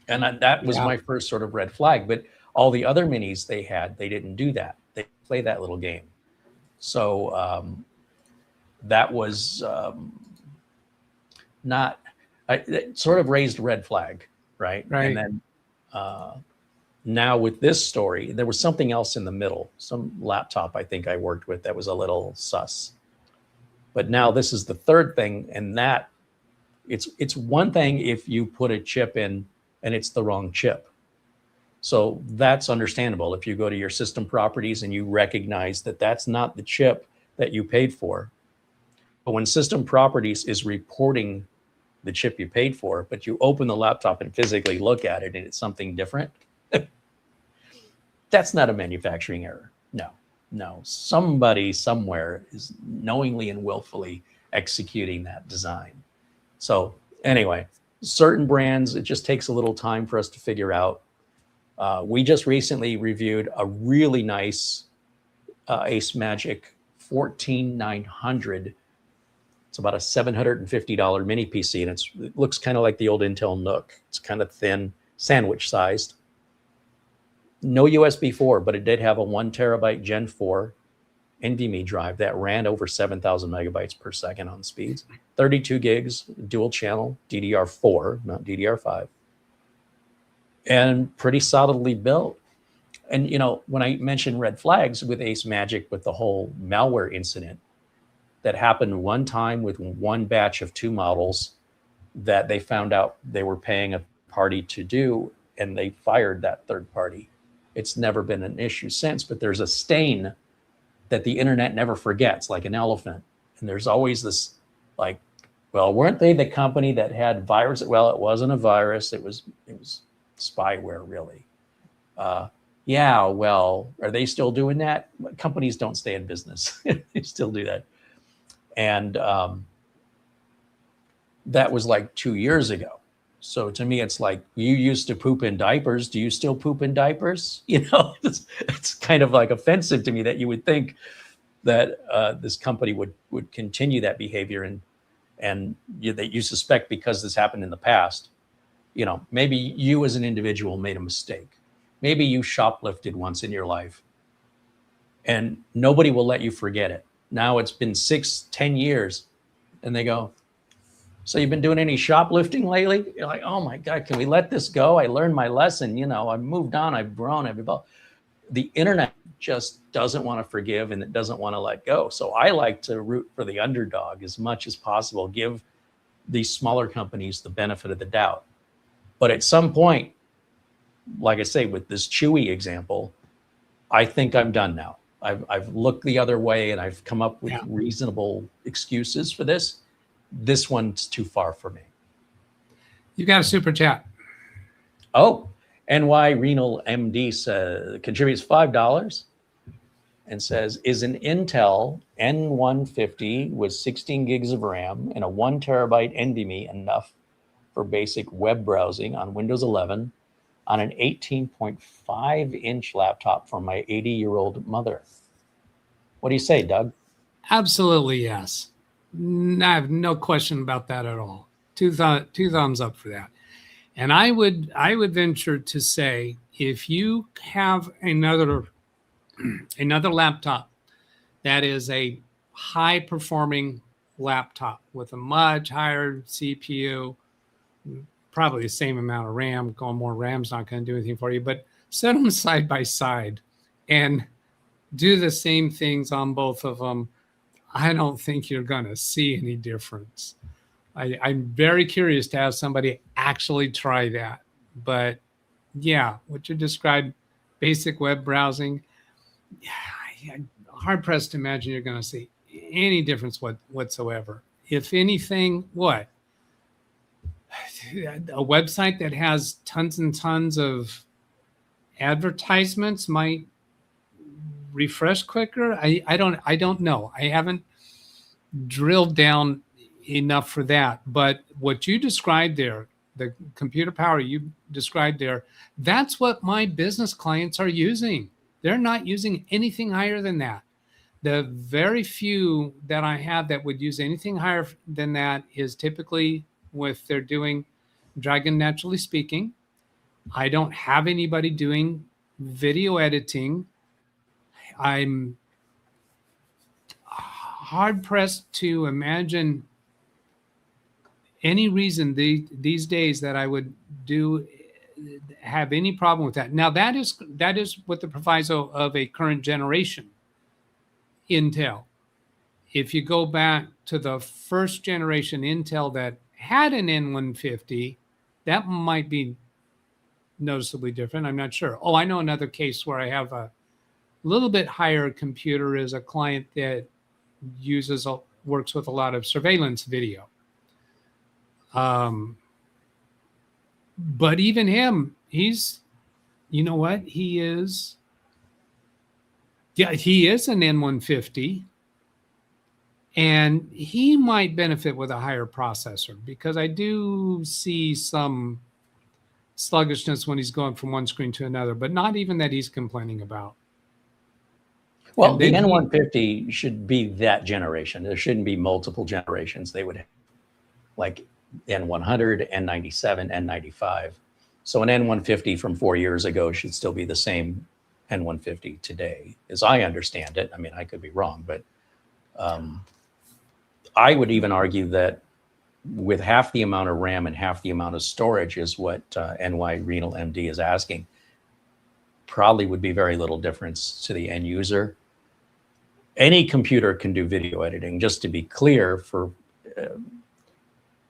And that was my first sort of red flag. But all the other minis they had, they didn't do that. They play that little game. So that was it sort of raised a red flag, right? And then now with this story, there was something else in the middle, some laptop I think I worked with that was a little sus. But now this is the third thing, and that it's one thing if you put a chip in and it's the wrong chip. So that's understandable. If you go to your system properties and you recognize that that's not the chip that you paid for. But when system properties is reporting the chip you paid for, but you open the laptop and physically look at it and it's something different, that's not a manufacturing error. No, somebody somewhere is knowingly and willfully executing that design. So anyway, certain brands, it just takes a little time for us to figure out. We just recently reviewed a really nice Ace Magic 14900. It's about a $750 mini PC, and it looks kind of like the old Intel Nook. It's kind of thin, sandwich sized. No USB 4, but it did have a 1 terabyte Gen 4 NVMe drive that ran over 7,000 megabytes per second on speeds. 32 gigs, dual channel, DDR4, not DDR5. And pretty solidly built. And, you know, when I mentioned red flags with Ace Magic, with the whole malware incident that happened one time with one batch of 2 models that they found out they were paying a party to do, and they fired that third party. It's never been an issue since, but there's a stain that the internet never forgets, like an elephant. And there's always this, like, well, weren't they the company that had virus? Well, it wasn't a virus. It was spyware, really. Yeah, well, are they still doing that? Companies don't stay in business. They still do that. And that was like 2 years ago. So to me, it's like, you used to poop in diapers. Do you still poop in diapers? You know, it's kind of like offensive to me that you would think that this company would continue that behavior, and that you suspect because this happened in the past. You know, maybe you as an individual made a mistake. Maybe you shoplifted once in your life, and nobody will let you forget it. Now it's been 6-10 years, and they go, so you've been doing any shoplifting lately? You're like, oh my God, can we let this go? I learned my lesson. You know, I've moved on, I've grown, I've evolved. The internet just doesn't want to forgive, and it doesn't want to let go. So I like to root for the underdog as much as possible, give these smaller companies the benefit of the doubt. But at some point, like I say, with this Chewy example, I think I'm done now. I've looked the other way, and I've come up with reasonable excuses for this. This one's too far for me. You got a super chat. Oh, NY Renal MD contributes $5 and says, is an Intel N150 with 16 gigs of RAM and a 1 terabyte NVMe enough for basic web browsing on Windows 11 on an 18.5-inch laptop for my 80-year-old mother? What do you say, Doug? Absolutely, yes. I have no question about that at all. Two thumbs up for that. And I would venture to say, if you have another laptop that is a high performing laptop with a much higher CPU, probably the same amount of RAM, going more RAM's not going to do anything for you, but set them side by side and do the same things on both of them. I don't think you're going to see any difference. I'm very curious to have somebody actually try that. But yeah, what you described, basic web browsing, I'm hard pressed to imagine you're going to see any difference whatsoever. If anything, what? A website that has tons and tons of advertisements might refresh quicker. I don't know. I haven't drilled down enough for that. But what you described there, the computer power you described there, that's what my business clients are using. They're not using anything higher than that. The very few that I have that would use anything higher than that is typically if they're doing Dragon Naturally Speaking. I don't have anybody doing video editing. I'm hard pressed to imagine any reason these days that I would have any problem with that. Now that is with the proviso of a current generation Intel. If you go back to the first generation Intel that had an N150, that might be noticeably different. I'm not sure. Oh, I know another case where I have a little bit higher computer is a client that works with a lot of surveillance video. But even him, he's, you know what? He is an N150. And he might benefit with a higher processor because I do see some sluggishness when he's going from one screen to another, but not even that he's complaining about. Well, the N150 should be that generation. There shouldn't be multiple generations. They would have like N100, N97, N95. So an N150 from 4 years ago should still be the same N150 today, as I understand it. I mean, I could be wrong, but I would even argue that with half the amount of RAM and half the amount of storage is what NY Renal MD is asking, probably would be very little difference to the end user. Any computer can do video editing, just to be clear.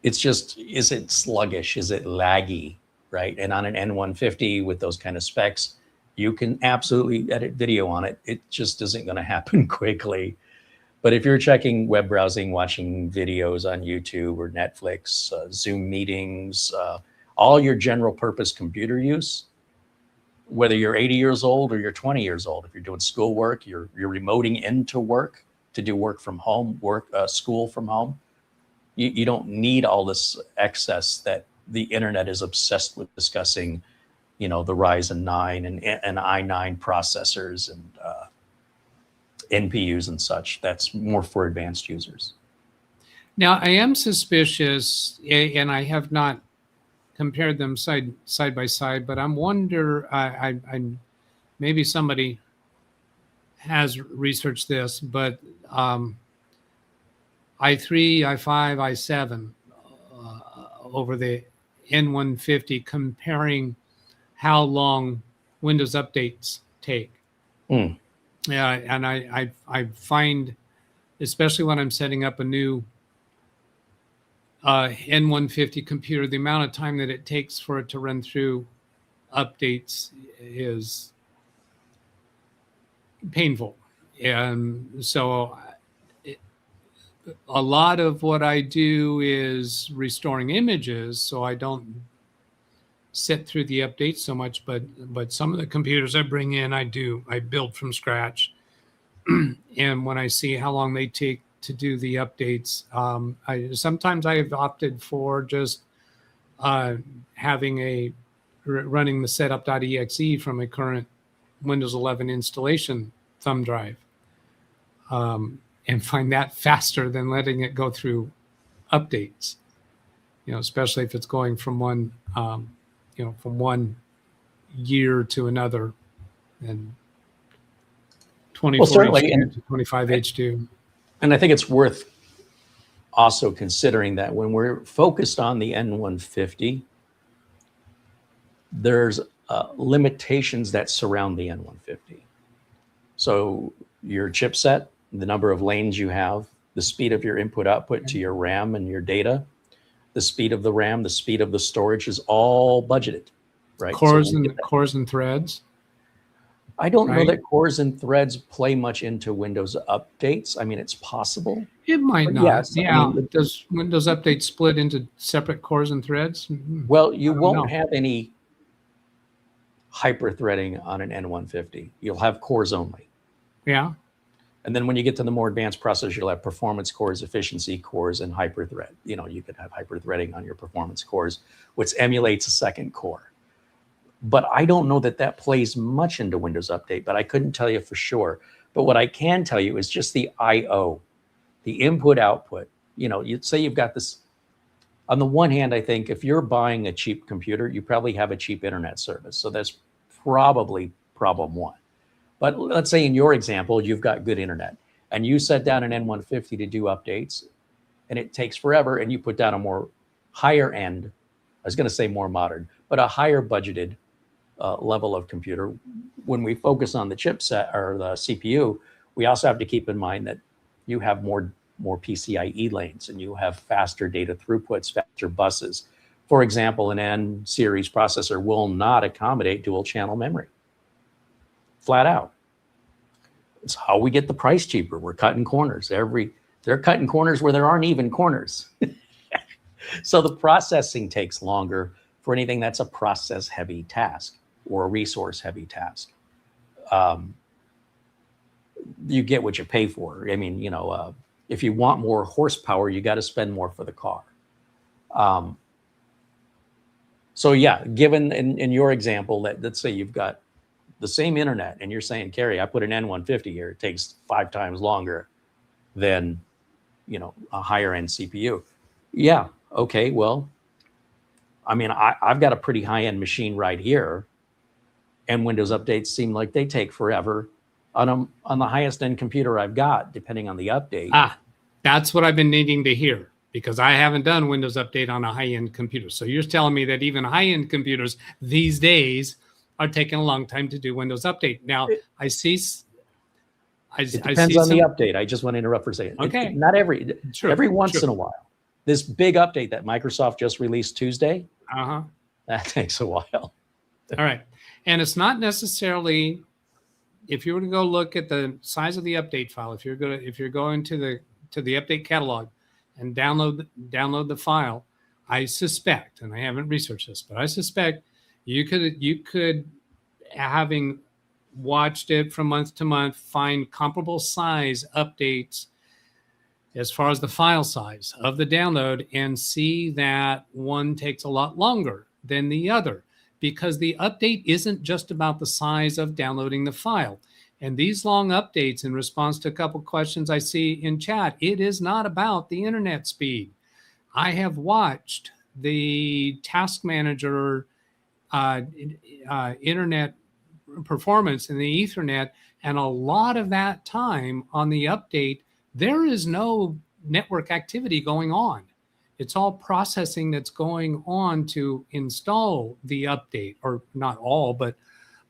It's just, is it sluggish? Is it laggy, right? And on an N150 with those kind of specs, you can absolutely edit video on it. It just isn't going to happen quickly. But if you're checking web browsing, watching videos on YouTube or Netflix, Zoom meetings, all your general purpose computer use, whether you're 80 years old or you're 20 years old, if you're doing school work, you're remoting into work to do work from home, school from home, you don't need all this excess that the internet is obsessed with discussing, you know, the Ryzen 9 and i9 processors and NPUs and such. That's more for advanced users. Now, I am suspicious, and I have not compared them side by side, but I'm maybe somebody has researched this, but i3, i5, i7 over the N150, comparing how long Windows updates take. Yeah, and I find, especially when I'm setting up a new N150 computer, the amount of time that it takes for it to run through updates is painful. And so a lot of what I do is restoring images, so I don't sit through the updates so much, but some of the computers I bring in, I build from scratch. And when I see how long they take to do the updates, sometimes I have opted for just running the setup.exe from a current Windows 11 installation thumb drive, and find that faster than letting it go through updates, especially if it's going from one year to another, and 24H2 to 25H2. And I think it's worth also considering that when we're focused on the N150, there's limitations that surround the N150. So your chipset, the number of lanes you have, the speed of your input output to your RAM and your data, the speed of the RAM, the speed of the storage is all budgeted, right? Cores and threads. I don't know that cores and threads play much into Windows updates. I mean, it's possible. It might not. Yes, yeah. Does Windows Update split into separate cores and threads? Well, you won't have any hyper threading on an N150. You'll have cores only. Yeah. And then when you get to the more advanced processors, you'll have performance cores, efficiency cores, and hyperthread. You know, you could have hyperthreading on your performance cores, which emulates a second core. But I don't know that that plays much into Windows Update, but I couldn't tell you for sure. But what I can tell you is just the I/O, the input output. You know, you'd say you've got this. On the one hand, I think if you're buying a cheap computer, you probably have a cheap internet service. So that's probably problem one. But let's say in your example, you've got good internet and you set down an N150 to do updates and it takes forever, and you put down a more higher end, I was going to say more modern, but a higher budgeted level of computer. When we focus on the chipset or the CPU, we also have to keep in mind that you have more PCIe lanes and you have faster data throughputs, faster buses. For example, an N series processor will not accommodate dual channel memory. Flat out. It's how we get the price cheaper. We're cutting corners. They're cutting corners where there aren't even corners. So the processing takes longer for anything that's a process heavy task or a resource heavy task. You get what you pay for. I mean, you know, if you want more horsepower, you got to spend more for the car. So yeah, given in your example that, let's say you've got the same internet and you're saying, Carey, I put an N150 here, it takes 5 times longer than, you know, a higher end CPU. Yeah, okay, well, I mean, I've got a pretty high end machine right here, and Windows updates seem like they take forever on the highest end computer I've got, depending on the update. That's what I've been needing to hear, because I haven't done Windows Update on a high-end computer. So you're telling me that even high-end computers these days are taking a long time to do Windows Update. Now, It depends on the update. I just want to interrupt for a second. Okay. Not every once in a while. This big update that Microsoft just released Tuesday, that takes a while. All right. And it's not necessarily, if you were to go look at the size of the update file, if you're going to the update catalog and download the file, I suspect, and I haven't researched this, but I suspect you could, having watched it from month to month, find comparable size updates as far as the file size of the download, and see that one takes a lot longer than the other, because the update isn't just about the size of downloading the file. And these long updates, in response to a couple questions I see in chat, it is not about the internet speed. I have watched the task manager internet performance in the Ethernet, and a lot of that time on the update, there is no network activity going on. It's all processing that's going on to install the update, or not all, but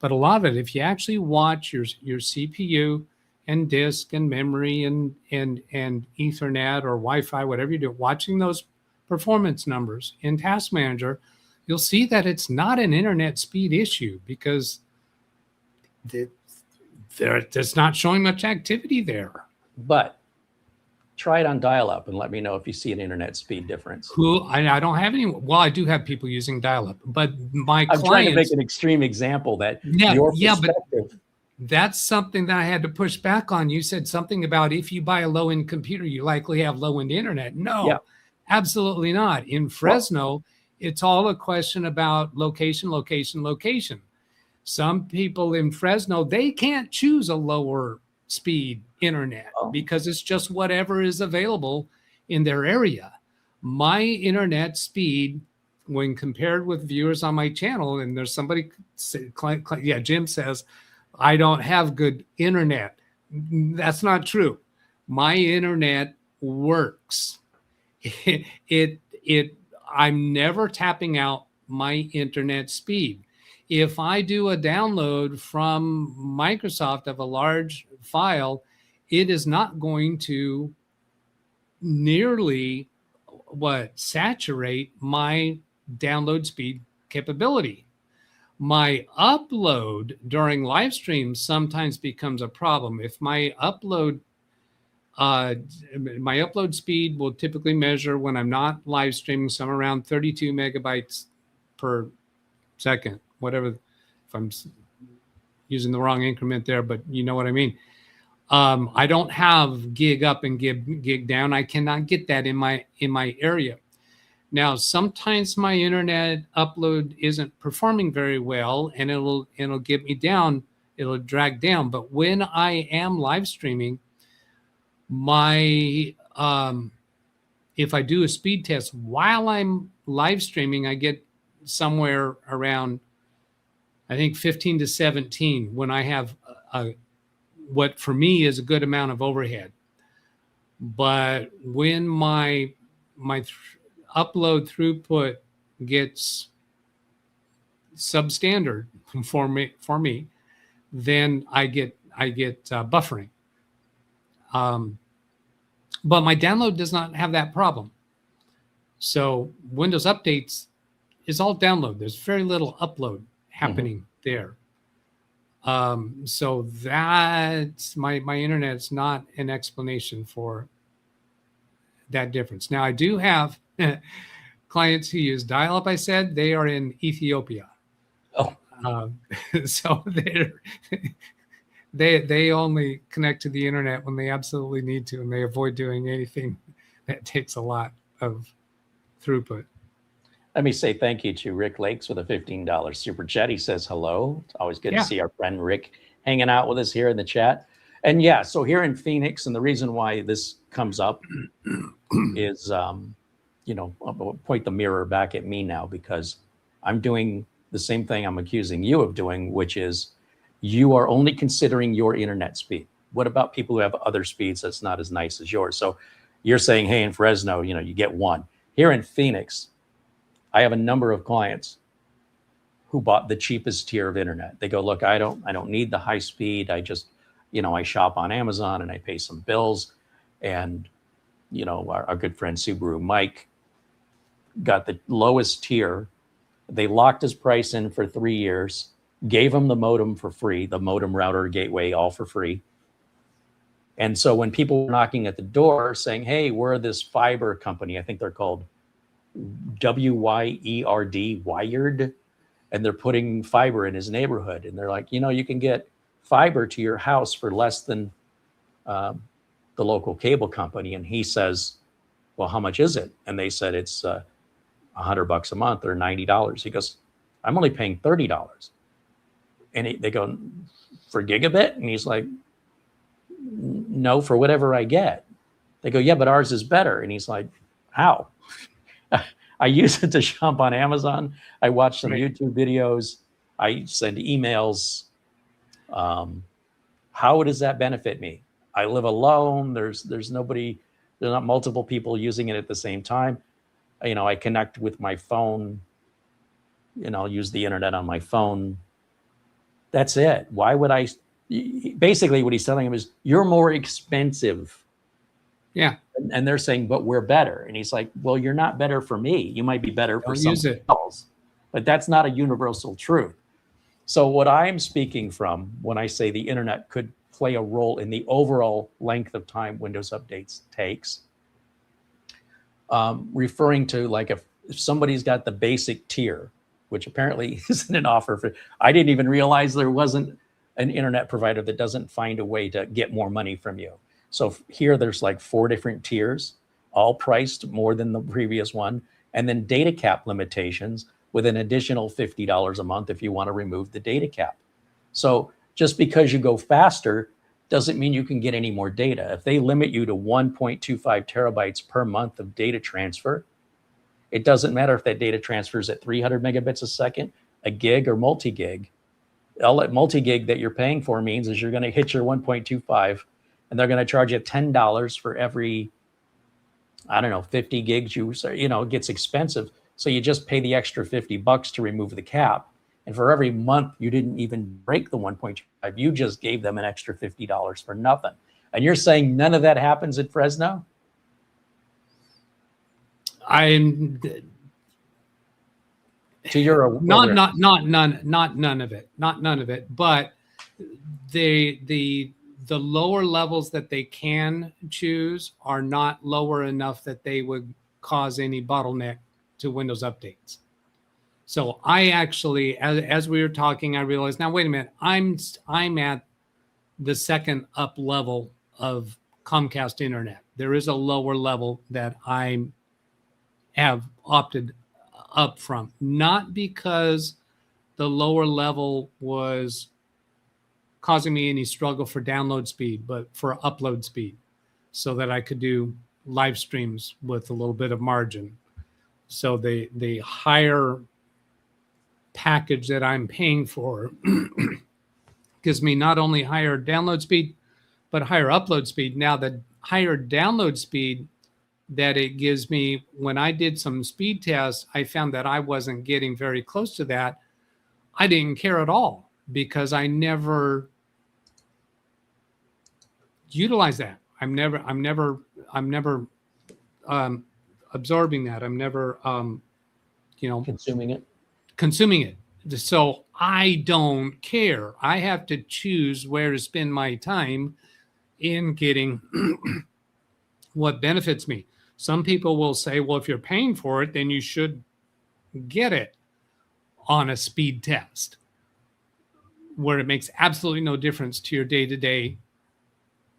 a lot of it. If you actually watch your CPU and disk and memory and Ethernet or Wi-Fi, whatever you do, watching those performance numbers in Task Manager, you'll see that it's not an internet speed issue, because there's not showing much activity there. But try it on dial-up and let me know if you see an internet speed difference. I don't have any. Well, I do have people using dial-up, but I'm trying to make an extreme example that your perspective. But that's something that I had to push back on. You said something about if you buy a low-end computer, you likely have low-end internet. No, absolutely not. In Fresno, it's all a question about location, location, location. Some people in Fresno, they can't choose a lower speed internet because it's just whatever is available in their area. My internet speed, when compared with viewers on my channel, and there's somebody, Jim says, I don't have good internet. That's not true. My internet works. I'm never tapping out my internet speed. If I do a download from Microsoft of a large file, it is not going to nearly saturate my download speed capability. My upload during live streams sometimes becomes a problem. If my upload speed will typically measure, when I'm not live streaming, somewhere around 32 megabytes per second, whatever, if I'm using the wrong increment there, but you know what I mean. I don't have gig up and gig down. I cannot get that in my area. Now, sometimes my internet upload isn't performing very well, and it'll get me down. It'll drag down. But when I am live streaming, my if I do a speed test while I'm live streaming, I get somewhere around, I think, 15 to 17 when I have what for me is a good amount of overhead. But when my upload throughput gets substandard for me, then I get buffering. But my download does not have that problem. So Windows updates is all download. There's very little upload happening there. So that's my internet's not an explanation for that difference. Now I do have clients who use dial-up. I said they are in Ethiopia. Oh, so they only connect to the internet when they absolutely need to, and they avoid doing anything that takes a lot of throughput. let me say thank you to Rick Lakes with a $15 super chat. He says hello. It's always good to see our friend Rick hanging out with us here in the chat. And yeah, so here in Phoenix, and the reason why this comes up is, I'll point the mirror back at me now, because I'm doing the same thing I'm accusing you of doing, which is you are only considering your internet speed. What about people who have other speeds that's not as nice as yours? So you're saying, hey, in Fresno, you get one. Here in Phoenix, I have a number of clients who bought the cheapest tier of internet. They go, look, I don't need the high speed. I just, I shop on Amazon and I pay some bills. And, our good friend Subaru Mike got the lowest tier. They locked his price in for 3 years, gave him the modem for free, the modem, router, gateway, all for free. And so when people were knocking at the door saying, hey, we're this fiber company, I think they're called WYERD, Wired, and they're putting fiber in his neighborhood. And they're like, you can get fiber to your house for less than the local cable company. And he says, well, how much is it? And they said it's $100 a month or $90. He goes, I'm only paying $30. And they go, for gigabit? And he's like, no, for whatever I get. They go, yeah, but ours is better. And he's like, how? I use it to shop on Amazon. I watch some YouTube videos. I send emails. How does that benefit me? I live alone. There's nobody, there's not multiple people using it at the same time. I connect with my phone, use the internet on my phone. That's it. Why would I? Basically what he's telling him is, you're more expensive. Yeah. And they're saying, but we're better. And he's like, well, you're not better for me. You might be better for someone else, but that's not a universal truth. So what I'm speaking from when I say the internet could play a role in the overall length of time Windows updates takes, referring to like if somebody's got the basic tier, which apparently isn't an offer for, I didn't even realize there wasn't an internet provider that doesn't find a way to get more money from you. So here there's like 4 different tiers, all priced more than the previous one. And then data cap limitations with an additional $50 a month if you want to remove the data cap. So just because you go faster doesn't mean you can get any more data. If they limit you to 1.25 terabytes per month of data transfer, it doesn't matter if that data transfers at 300 megabits a second, a gig, or multi-gig. All that multi-gig that you're paying for means is you're going to hit your 1.25, and they're going to charge you $10 for every, 50 gigs it gets expensive. So you just pay the extra $50 to remove the cap. And for every month you didn't even break the 1.25, you just gave them an extra $50 for nothing. And you're saying none of that happens at Fresno? To your not none of it, but the lower levels that they can choose are not lower enough that they would cause any bottleneck to Windows updates. So I actually, as we were talking, I realized, now wait a minute, I'm at the second up level of Comcast internet. There is a lower level that I have opted up from, not because the lower level was causing me any struggle for download speed, but for upload speed, so that I could do live streams with a little bit of margin. So the higher package that I'm paying for gives me not only higher download speed, but higher upload speed. Now, the higher download speed that it gives me, when I did some speed tests, I found that I wasn't getting very close to that. I didn't care at all because I never utilize that. I'm never absorbing that. I'm never, consuming it. So I don't care. I have to choose where to spend my time in getting what benefits me. Some people will say, well, if you're paying for it, then you should get it on a speed test, where it makes absolutely no difference to your day-to-day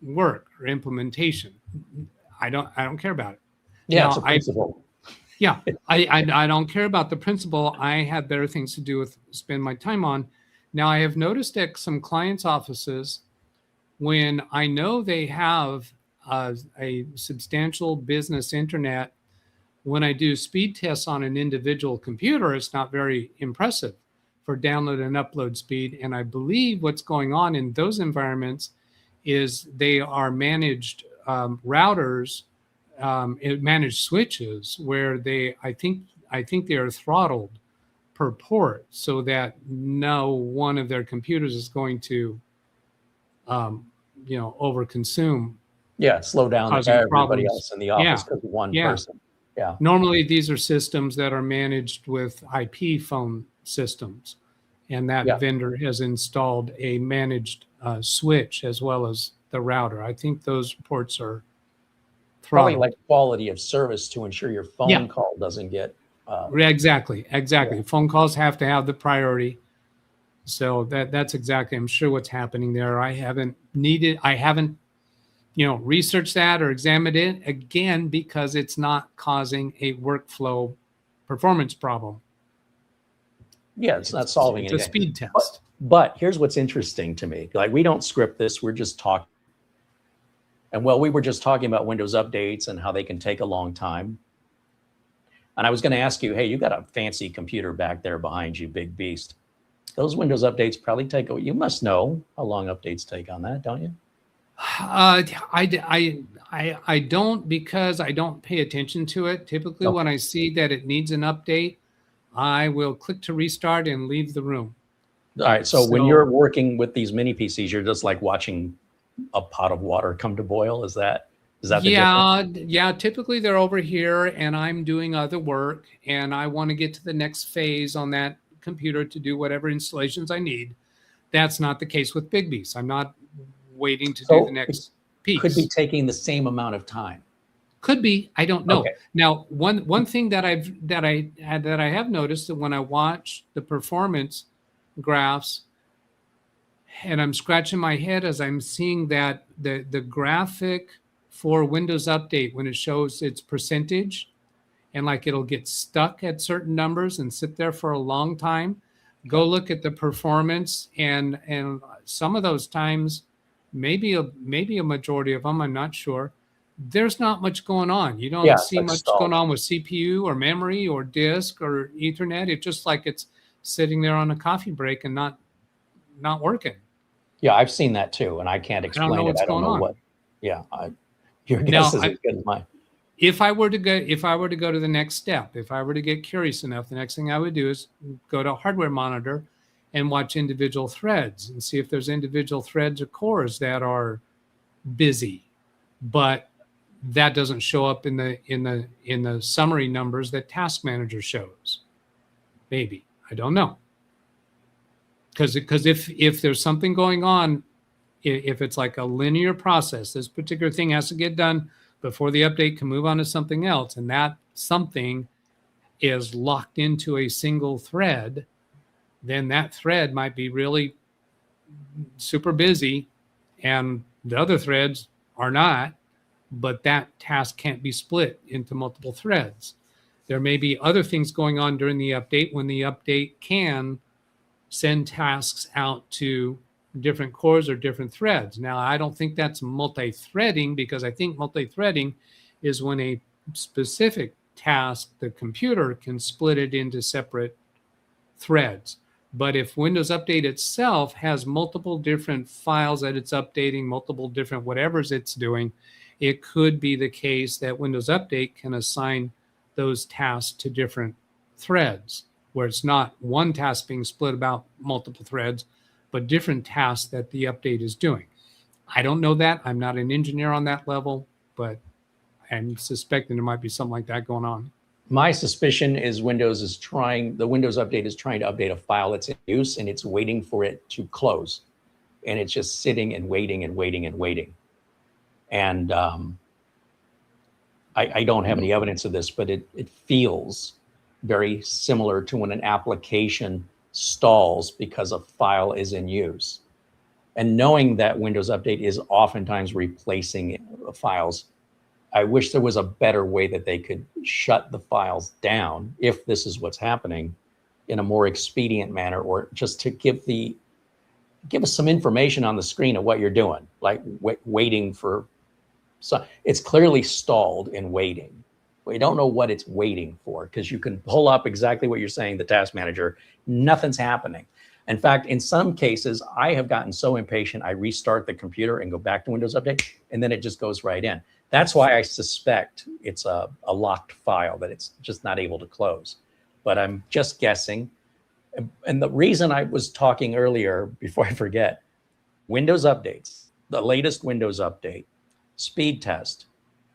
work or implementation. I don't care about it. Yeah, now, it's a principle. I don't care about the principle. I have better things to do with spend my time on. Now, I have noticed at some clients' offices, when I know they have a substantial business internet, when I do speed tests on an individual computer, it's not very impressive for download and upload speed. And I believe what's going on in those environments is they are managed routers, managed switches, where I think they are throttled per port, so that no one of their computers is going to overconsume. Yeah, slow down everybody problems. else in the office because of one person. Yeah. Normally, these are systems that are managed with IP phone systems, and that vendor has installed a managed switch as well as the router. I think those ports are throttled. Probably like quality of service to ensure your phone call doesn't get. Exactly. Phone calls have to have the priority. So that's exactly, I'm sure, what's happening there. I haven't researched that or examined it, again, because it's not causing a workflow performance problem. Yeah, it's not solving anything. It's a speed test. But here's what's interesting to me. Like, we don't script this. We're just talking. And we were just talking about Windows updates and how they can take a long time. And I was going to ask you, hey, you got a fancy computer back there behind you, big beast. Those Windows updates probably take, you must know how long updates take on that, don't you? I don't, because I don't pay attention to it. Typically, when I see that it needs an update, I will click to restart and leave the room. All right. So when you're working with these mini PCs, you're just like watching a pot of water come to boil. Is that the difference? Yeah. Typically they're over here and I'm doing other work and I want to get to the next phase on that computer to do whatever installations I need. That's not the case with Big Beast. I'm not waiting to do the next piece. Could be taking the same amount of time. Could be. I don't know. Okay. Now, one thing that I have noticed, that when I watch the performance graphs, and I'm scratching my head as I'm seeing that the graphic for Windows Update, when it shows its percentage, and like it'll get stuck at certain numbers and sit there for a long time. Go look at the performance, and some of those times, maybe a majority of them, I'm not sure, there's not much going on. You don't see much going on with CPU or memory or disk or Ethernet. It's just like it's sitting there on a coffee break and not working. Yeah, I've seen that too, and I can't explain it. I don't know what. Yeah, your guess is as good as mine. If I were to go to the next step, if I were to get curious enough, the next thing I would do is go to Hardware Monitor and watch individual threads and see if there's individual threads or cores that are busy, but that doesn't show up in the summary numbers that Task Manager shows. Maybe, I don't know. Because if there's something going on, if it's like a linear process, this particular thing has to get done before the update can move on to something else, and that something is locked into a single thread, then that thread might be really super busy and the other threads are not, but that task can't be split into multiple threads. There may be other things going on during the update when the update can send tasks out to different cores or different threads. Now, I don't think that's multi-threading, because I think multi-threading is when a specific task, the computer can split it into separate threads. But if Windows Update itself has multiple different files that it's updating, multiple different whatevers it's doing, it could be the case that Windows Update can assign those tasks to different threads, where it's not one task being split about multiple threads, but different tasks that the update is doing. I don't know that. I'm not an engineer on that level, but I'm suspecting there might be something like that going on. My suspicion is the Windows Update is trying to update a file that's in use, and it's waiting for it to close. And it's just sitting and waiting and waiting and waiting. And I don't have any evidence of this, but it feels very similar to when an application stalls because a file is in use. And knowing that Windows Update is oftentimes replacing files, I wish there was a better way that they could shut the files down, if this is what's happening, in a more expedient manner, or just to give us some information on the screen of what you're doing, like waiting for. So it's clearly stalled and waiting. We don't know what it's waiting for, because you can pull up exactly what you're saying, the task manager, nothing's happening. In fact, in some cases, I have gotten so impatient, I restart the computer and go back to Windows Update, and then it just goes right in. That's why I suspect it's a locked file that it's just not able to close. But I'm just guessing. And the reason I was talking earlier, before I forget, Windows updates, the latest Windows update, speed test.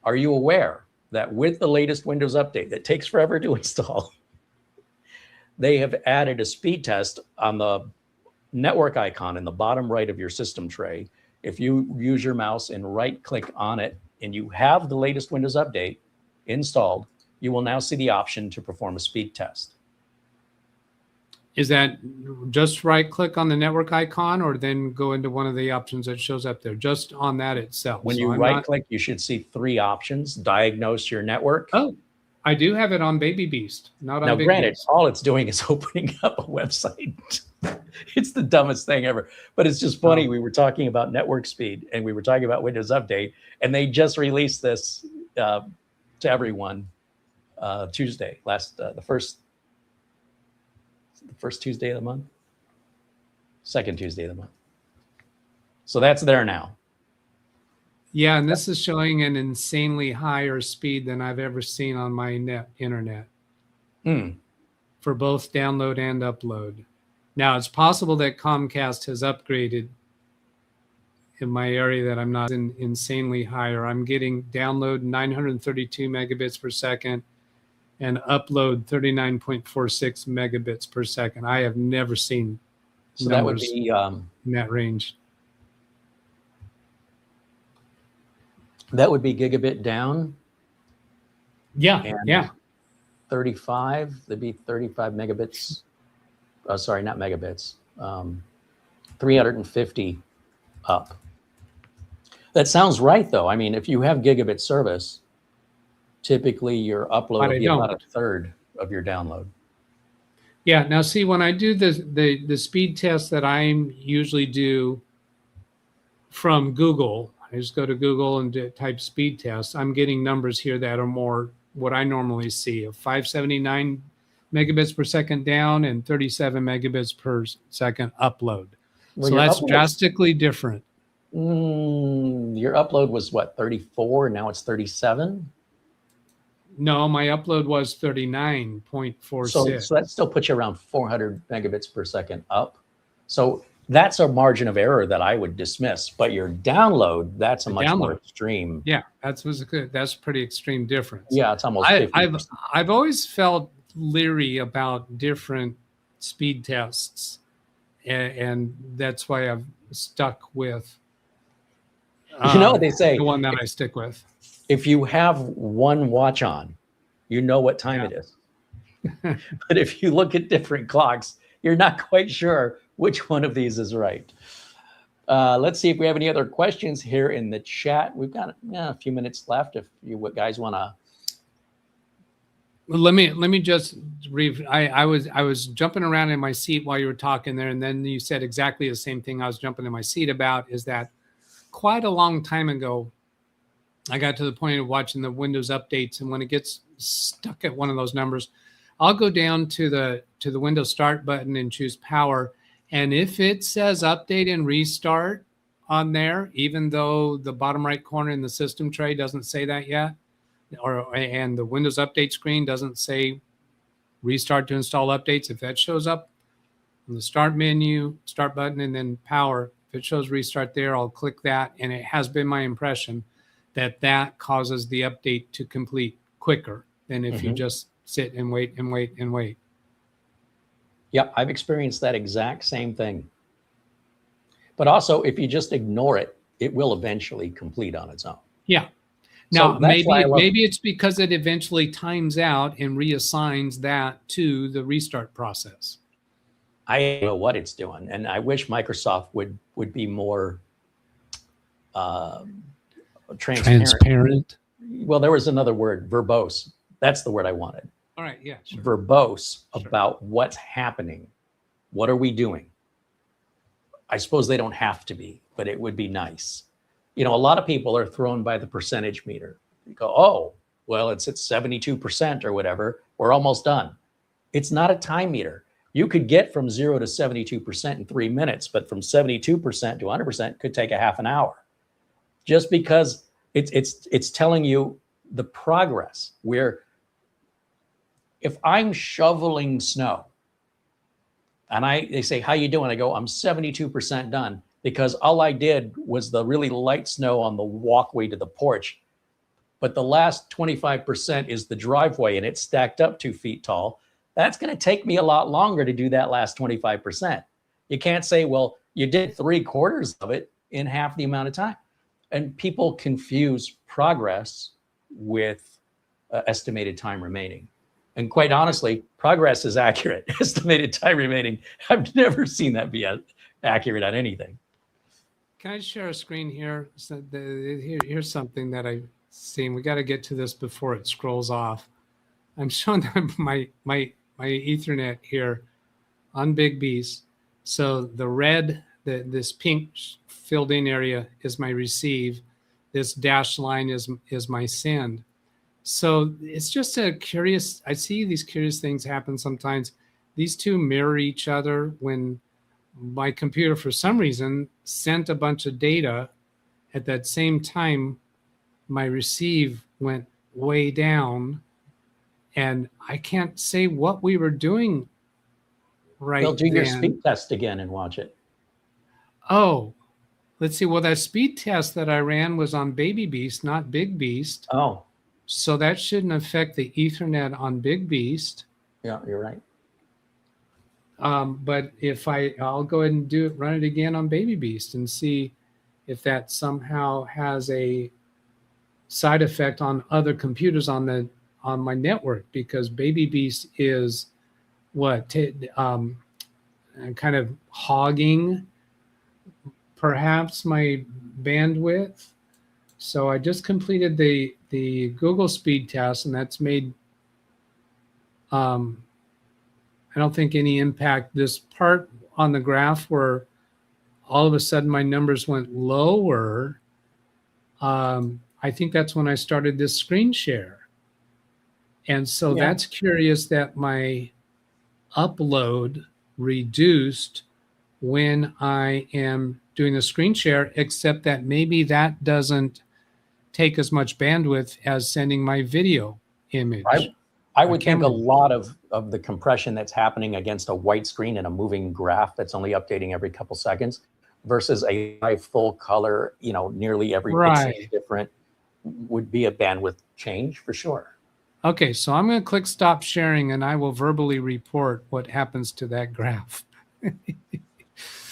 Are you aware that with the latest Windows update that takes forever to install, they have added a speed test on the network icon in the bottom right of your system tray? If you use your mouse and right click on it and you have the latest Windows update installed, you will now see the option to perform a speed test. Is that just right click on the network icon, or then go into one of the options that shows up there, just on that itself? When you right click, you should see three options: diagnose your network. Oh, I do have it on Baby Beast, not on now Big granted, Beast. all it's doing is opening up a website. It's the dumbest thing ever, but it's just funny. We were talking about network speed and we were talking about Windows Update, and they just released this to everyone Tuesday, the first Tuesday of the month, second Tuesday of the month. So that's there now. Yeah, and this is showing an insanely higher speed than I've ever seen on my internet for both download and upload. Now, it's possible that Comcast has upgraded in my area that I'm not insanely higher. I'm getting download 932 megabits per second and upload 39.46 megabits per second. I have never seen that would be in that range. That would be gigabit down. Yeah, and yeah. 35, that'd be 35 megabits. Sorry, not megabits. 350 up. That sounds right, though. I mean, if you have gigabit service, typically your upload will be about a third of your download. Yeah. Now, see, when I do the speed test that I usually do from Google, I just go to Google and type speed test. I'm getting numbers here that are more what I normally see, of 579 megabits per second down and 37 megabits per second upload. Well, so that's drastically different. Your upload was what, 34? Now it's 37? No, my upload was 39.46. So that still puts you around 400 megabits per second up. So that's a margin of error that I would dismiss. But your download, that's a much more extreme. Yeah, that's pretty extreme difference. Yeah, it's almost 50%. I've always felt leery about different speed tests, and that's why I've stuck with you know what they say, the one that I stick with. If you have one watch on, you know what time it is. But if you look at different clocks, you're not quite sure which one of these is right. Let's see if we have any other questions here in the chat. We've got a few minutes left. If you guys want to. Well, let me just I was jumping around in my seat while you were talking there, and then you said exactly the same thing I was jumping in my seat about. Is that quite a long time ago, I got to the point of watching the Windows updates, and when it gets stuck at one of those numbers, I'll go down to the Windows Start button and choose Power. And if it says Update and Restart on there, even though the bottom right corner in the system tray doesn't say that yet, and the Windows Update screen doesn't say Restart to install updates, if that shows up in the Start menu, Start button, and then Power, if it shows Restart there, I'll click that, and it has been my impression that that causes the update to complete quicker than if you just sit and wait and wait and wait. Yep, I've experienced that exact same thing. But also, if you just ignore it, it will eventually complete on its own. Yeah. Now, so maybe it's because it eventually times out and reassigns that to the restart process. I don't know what it's doing, and I wish Microsoft would be more transparent. Well, there was another word, verbose. That's the word I wanted. All right, yeah, sure. Verbose about what's happening. What are we doing? I suppose they don't have to be, but it would be nice. You know, a lot of people are thrown by the percentage meter. You go, oh, well, it's at 72% or whatever. We're almost done. It's not a time meter. You could get from 0 to 72% in 3 minutes, but from 72% to 100% could take a half an hour. Just because it's telling you the progress. Where if I'm shoveling snow and they say, how you doing? I go, I'm 72% done, because all I did was the really light snow on the walkway to the porch. But the last 25% is the driveway, and it's stacked up 2 feet tall. That's going to take me a lot longer to do that last 25%. You can't say, well, you did 3/4 of it in half the amount of time. And people confuse progress with estimated time remaining. And quite honestly, progress is accurate. Estimated time remaining, I've never seen that be accurate on anything. Can I share a screen here? So here's something that I've seen. We got to get to this before it scrolls off. I'm showing them my Ethernet here on Big Beast. So the red, this pink filled in area is my receive. This dashed line is my send. So it's just a curious, I see these curious things happen sometimes. These two mirror each other. When my computer, for some reason, sent a bunch of data at that same time, my receive went way down, and I can't say what we were doing right Well, do your speed test again and watch it. Oh, let's see. Well, that speed test that I ran was on Baby Beast, not Big Beast. Oh. So that shouldn't affect the Ethernet on Big Beast. Yeah, you're right. But if I'll go ahead and run it again on Baby Beast and see if that somehow has a side effect on other computers on my network, because Baby Beast is kind of hogging perhaps my bandwidth. So I just completed the Google speed test, and that's made I don't think any impact. This part on the graph where all of a sudden my numbers went lower, I think that's when I started this screen share. And so that's curious that my upload reduced when I am doing the screen share, except that maybe that doesn't take as much bandwidth as sending my video image. I would think a lot of the compression that's happening against a white screen and a moving graph that's only updating every couple seconds versus a live full color, nearly every pixel is different, would be a bandwidth change for sure. Okay, so I'm going to click stop sharing, and I will verbally report what happens to that graph.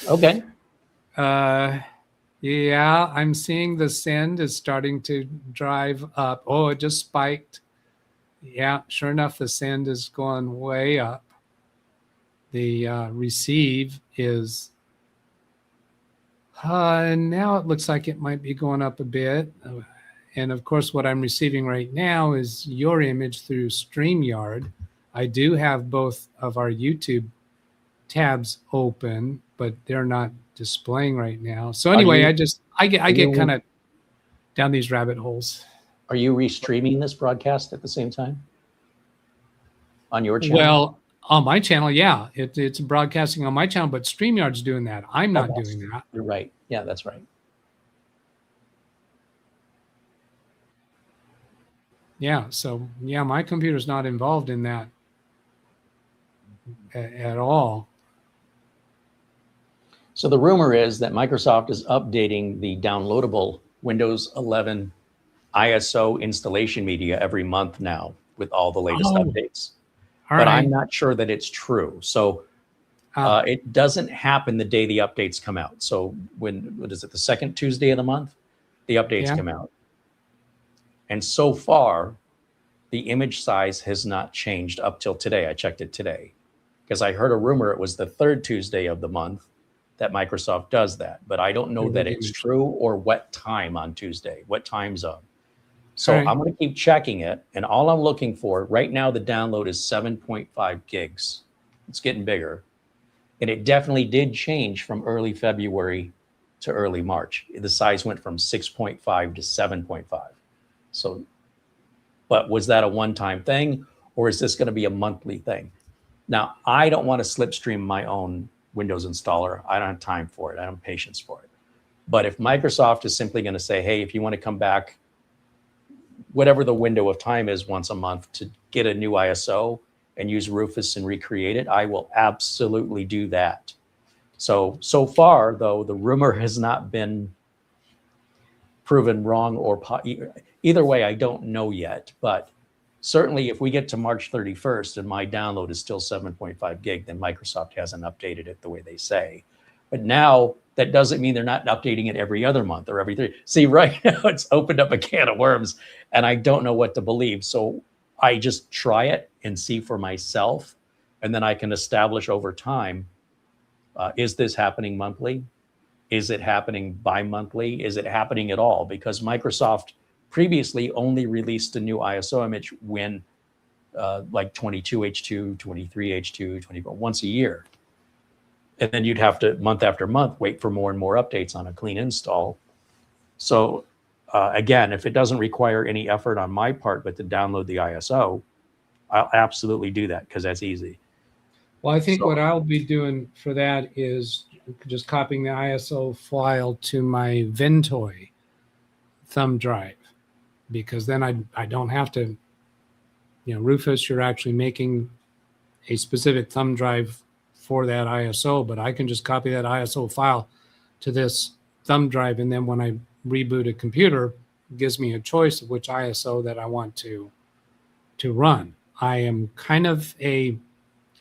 Okay. Yeah, I'm seeing the send is starting to drive up. Oh, it just spiked. Yeah, sure enough, the send is going way up. The receive is Now it looks like it might be going up a bit. And of course, what I'm receiving right now is your image through StreamYard. I do have both of our YouTube tabs open, but they're not displaying right now. So anyway, I get kind of down these rabbit holes. Are you restreaming this broadcast at the same time on your channel? Well, on my channel, yeah, it's broadcasting on my channel, but StreamYard's doing that. I'm not doing that. You're right. Yeah, that's right. Yeah, so yeah, my computer's not involved in that at all. So the rumor is that Microsoft is updating the downloadable Windows 11 ISO installation media every month now with all the latest updates. But I'm not sure that it's true. So it doesn't happen the day the updates come out. So what is it, the second Tuesday of the month? The updates come out. And so far, the image size has not changed up till today. I checked it today because I heard a rumor it was the third Tuesday of the month that Microsoft does that. But I don't know that it's true or what time on Tuesday, what time zone. So I'm going to keep checking it. And all I'm looking for right now, the download is 7.5 gigs. It's getting bigger. And it definitely did change from early February to early March. The size went from 6.5 to 7.5. So, but was that a one-time thing, or is this going to be a monthly thing? Now, I don't want to slipstream my own Windows installer. I don't have time for it. I don't have patience for it. But if Microsoft is simply going to say, hey, if you want to come back, whatever the window of time is once a month to get a new ISO and use Rufus and recreate it, I will absolutely do that. So far, though, the rumor has not been proven wrong or either way, I don't know yet. But certainly if we get to March 31st and my download is still 7.5 gig, then Microsoft hasn't updated it the way they say. But now that doesn't mean they're not updating it every other month or every 3. See, right now it's opened up a can of worms and I don't know what to believe. So I just try it and see for myself. And then I can establish over time, is this happening monthly? Is it happening bi-monthly? Is it happening at all? Because Microsoft previously only released a new ISO image when like 22H2, 23H2, 24, once a year. And then you'd have to, month after month, wait for more and more updates on a clean install. So again, if it doesn't require any effort on my part, but to download the ISO, I'll absolutely do that because that's easy. Well, I think what I'll be doing for that is just copying the ISO file to my Ventoy thumb drive, because then I don't have to, Rufus, you're actually making a specific thumb drive for that ISO, but I can just copy that ISO file to this thumb drive. And then when I reboot a computer, it gives me a choice of which ISO that I want to run. I am kind of a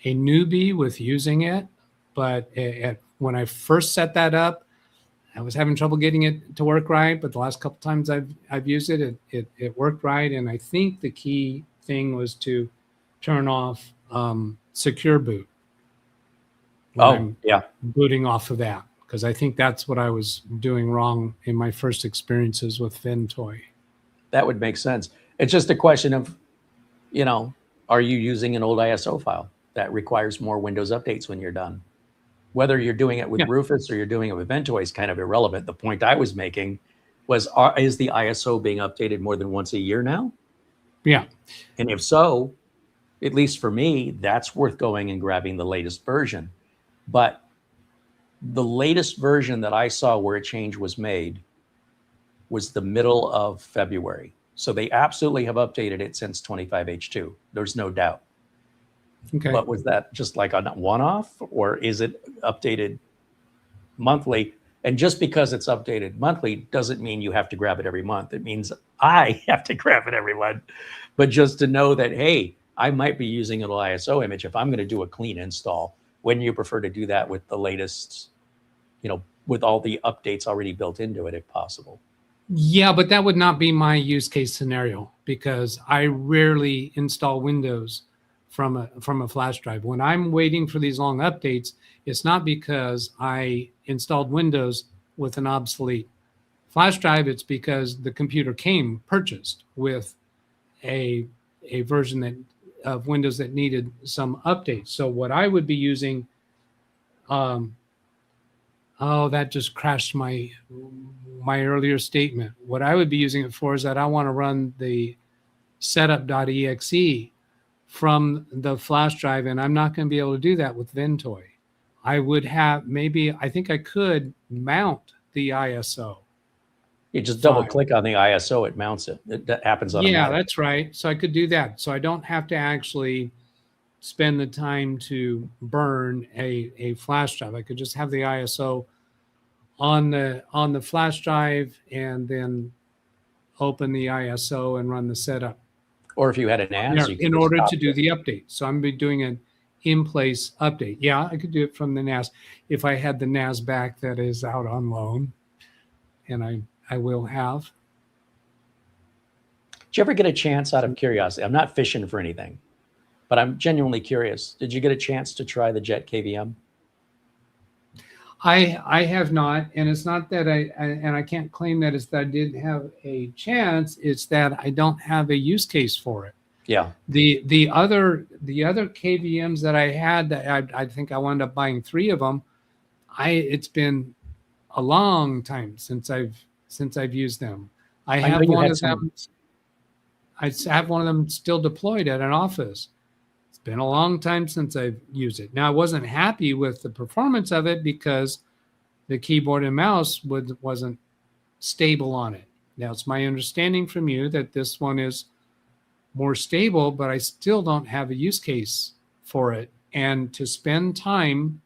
newbie with using it, but when I first set that up, I was having trouble getting it to work right. But the last couple times I've used it, it worked right. And I think the key thing was to turn off secure boot. I'm booting off of that, because I think that's what I was doing wrong in my first experiences with Ventoy. That would make sense. It's just a question of, are you using an old ISO file that requires more Windows updates when you're done? Whether you're doing it with Rufus or you're doing it with Ventoy is kind of irrelevant. The point I was making was, is the ISO being updated more than once a year now? Yeah. And if so, at least for me, that's worth going and grabbing the latest version. But the latest version that I saw where a change was made was the middle of February. So they absolutely have updated it since 25H2. There's no doubt. Okay. But was that just like a one-off, or is it updated monthly? And just because it's updated monthly doesn't mean you have to grab it every month. It means I have to grab it every month. But just to know that, hey, I might be using an ISO image. If I'm going to do a clean install, wouldn't you prefer to do that with the latest, with all the updates already built into it, if possible? Yeah, but that would not be my use case scenario, because I rarely install Windows from a flash drive. When I'm waiting for these long updates, it's not because I installed Windows with an obsolete flash drive, it's because the computer came purchased with a version that of Windows that needed some updates. So what I would be using, oh, that just crashed my earlier statement. What I would be using it for is that I want to run the setup.exe from the flash drive, and I'm not going to be able to do that with Ventoy. I would have I think I could mount the ISO. You just double click on the ISO, it mounts it. That happens automatically. Yeah, that's right. So I could do that. So I don't have to actually spend the time to burn a flash drive. I could just have the ISO on the flash drive and then open the ISO and run the setup. Or if you had a NAS, in order to do the update. So I'm be doing an in-place update. Yeah, I could do it from the NAS if I had the NAS back that is out on loan, and I will have. Did you ever get a chance, out of curiosity? I'm not fishing for anything, but I'm genuinely curious. Did you get a chance to try the Jet KVM? I have not, and it's not that I can't claim that it's that I didn't have a chance. It's that I don't have a use case for it. Yeah. The other KVMs that I had, that I think I wound up buying 3 of them. It's been a long time since I've used them. I have one of them. I have one of them still deployed at an office. It's been a long time since I've used it. Now, I wasn't happy with the performance of it because the keyboard and mouse wasn't stable on it. Now, it's my understanding from you that this one is more stable, but I still don't have a use case for it. And to spend time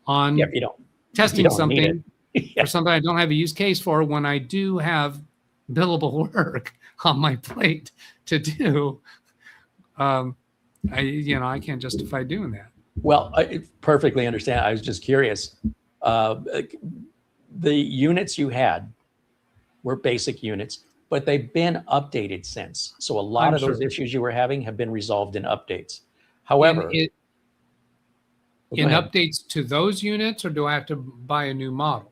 on testing something for something I don't have a use case for, when I do have billable work on my plate to do, I can't justify doing that. Well, I perfectly understand. I was just curious. The units you had were basic units, but they've been updated since. So a lot of those issues you were having have been resolved in updates. However, in updates to those units, or do I have to buy a new model?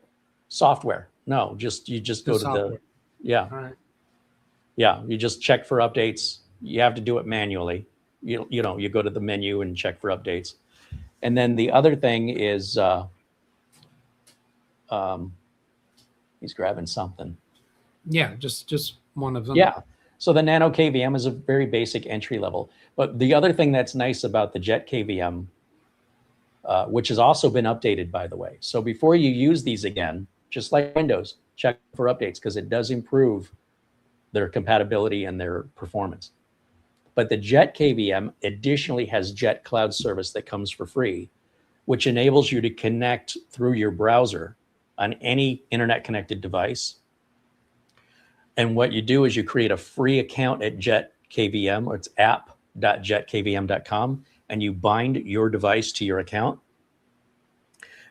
Software. No, you just go to the, yeah. All right. Yeah, you just check for updates. You have to do it manually. You go to the menu and check for updates. And then the other thing is, he's grabbing something. Yeah, just one of them. Yeah. So the Nano KVM is a very basic entry level. But the other thing that's nice about the Jet KVM, which has also been updated, by the way. So before you use these again, just like Windows, check for updates, because it does improve their compatibility and their performance. But the Jet KVM additionally has Jet Cloud Service that comes for free, which enables you to connect through your browser on any internet connected device. And what you do is you create a free account at Jet KVM, or it's app.jetkvm.com, and you bind your device to your account.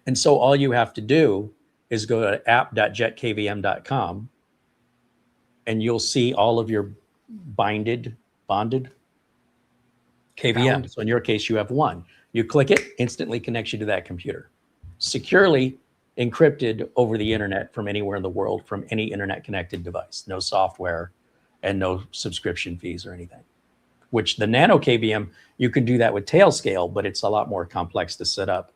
And so all you have to do is go to app.jetkvm.com, and you'll see all of your bonded KVM. So in your case, you have one. You click it, instantly connects you to that computer. Securely encrypted over the internet from anywhere in the world, from any internet connected device. No software and no subscription fees or anything. Which the Nano KVM, you can do that with Tailscale, but it's a lot more complex to set up.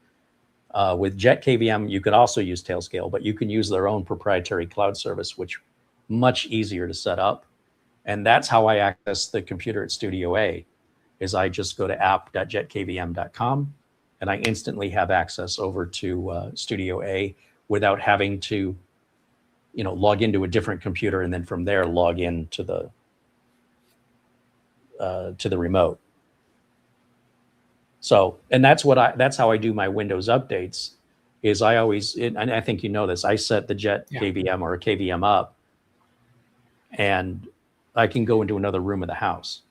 With Jet KVM, you could also use Tailscale, but you can use their own proprietary cloud service, which much easier to set up. And that's how I access the computer at Studio A, is I just go to app.jetkvm.com and I instantly have access over to Studio A without having to, log into a different computer and then from there log in to the remote. So, and that's how I do my Windows updates, is I always, and I think you know this, I set the Jet KVM or a KVM up, and I can go into another room of the house,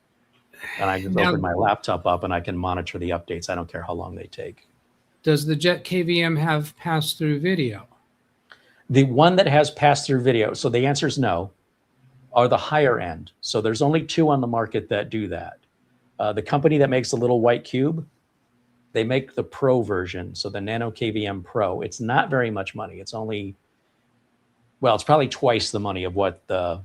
and I just open my laptop up and I can monitor the updates. I don't care how long they take. Does the Jet KVM have pass-through video? The one that has pass-through video, so the answer is no, are the higher end. So there's only 2 on the market that do that. The company that makes the little white cube, they make the Pro version, so the Nano KVM Pro. It's not very much money. It's only well, it's probably twice the money of what that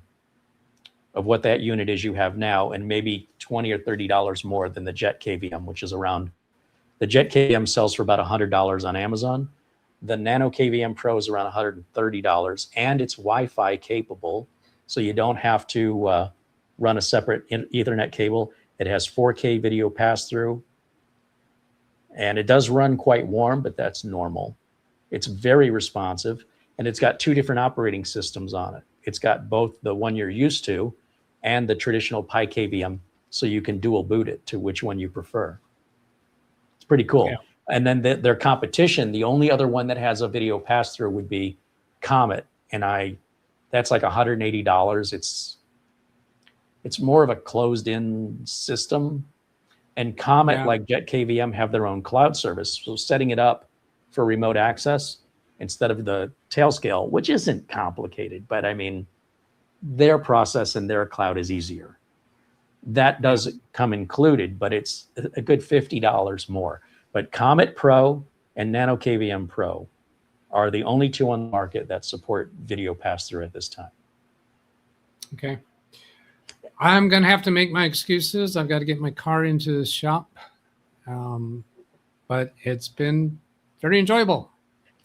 unit is you have now, and maybe $20 or $30 more than the Jet KVM, which is around, the Jet KVM sells for about $100 on Amazon. The Nano KVM Pro is around $130, and it's Wi-Fi capable, so you don't have to run a separate Ethernet cable. It has 4K video pass-through, and it does run quite warm, but that's normal. It's very responsive, and it's got 2 different operating systems on it. It's got both the one you're used to and the traditional Pi KVM, so you can dual boot it to which one you prefer. It's pretty cool. Yeah. And then their competition, the only other one that has a video pass-through would be Comet, and that's like $180. It's more of a closed-in system, and Comet, like Jet KVM, have their own cloud service. So setting it up for remote access instead of the Tailscale, which isn't complicated, but I mean, their process and their cloud is easier. That does come included, but it's a good $50 more. But Comet Pro and Nano KVM Pro are the only 2 on the market that support video pass-through at this time. Okay. I'm going to have to make my excuses. I've got to get my car into the shop. But it's been very enjoyable.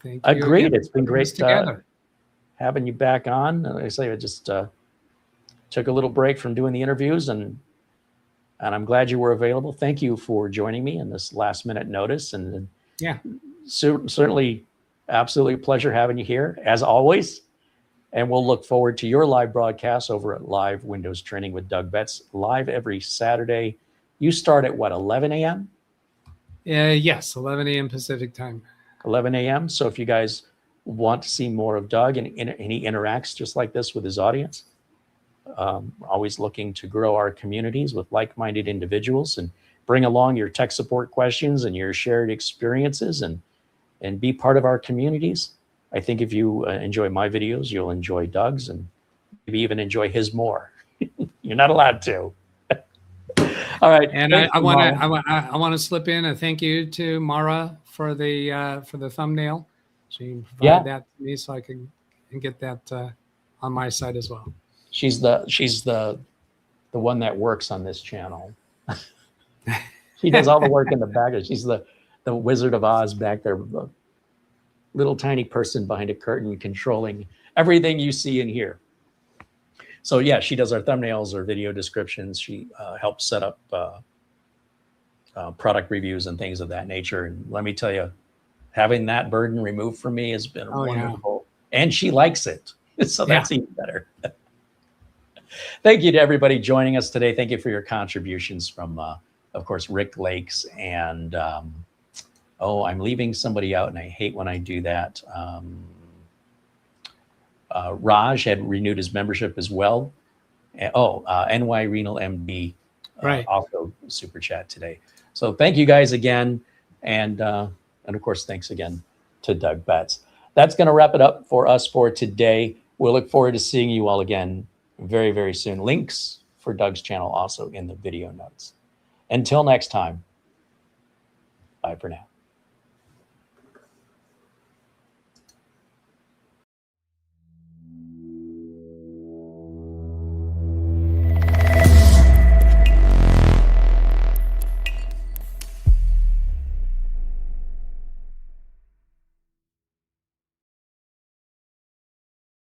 Thank you. Agreed. It's been great having you back on. Like I say, I just took a little break from doing the interviews, and I'm glad you were available. Thank you for joining me in this last minute notice. And certainly, absolutely a pleasure having you here, as always. And we'll look forward to your live broadcast over at Live Windows Training with Doug Betts, live every Saturday. You start at what, 11 a.m.? Yes, 11 a.m. Pacific time. 11 a.m. So if you guys want to see more of Doug, and he interacts just like this with his audience, always looking to grow our communities with like-minded individuals and bring along your tech support questions and your shared experiences and be part of our communities. I think if you enjoy my videos, you'll enjoy Doug's, and maybe even enjoy his more. You're not allowed to. All right. And I want to slip in a thank you to Mara for the thumbnail. She provided that to me so I can get that on my side as well. She's the one that works on this channel. She does all the work in the background. She's the Wizard of Oz back there. Little tiny person behind a curtain controlling everything you see in here. So yeah, she does our thumbnails, our video descriptions. She helps set up product reviews and things of that nature. And let me tell you, having that burden removed from me has been wonderful. Yeah. And she likes it. So that's even better. Thank you to everybody joining us today. Thank you for your contributions from, of course, Rick Lakes and I'm leaving somebody out, and I hate when I do that. Raj had renewed his membership as well. NY Renal MD also super chat today. So thank you guys again, and of course thanks again to Doug Betts. That's going to wrap it up for us for today. We'll look forward to seeing you all again very, very soon. Links for Doug's channel also in the video notes. Until next time, bye for now.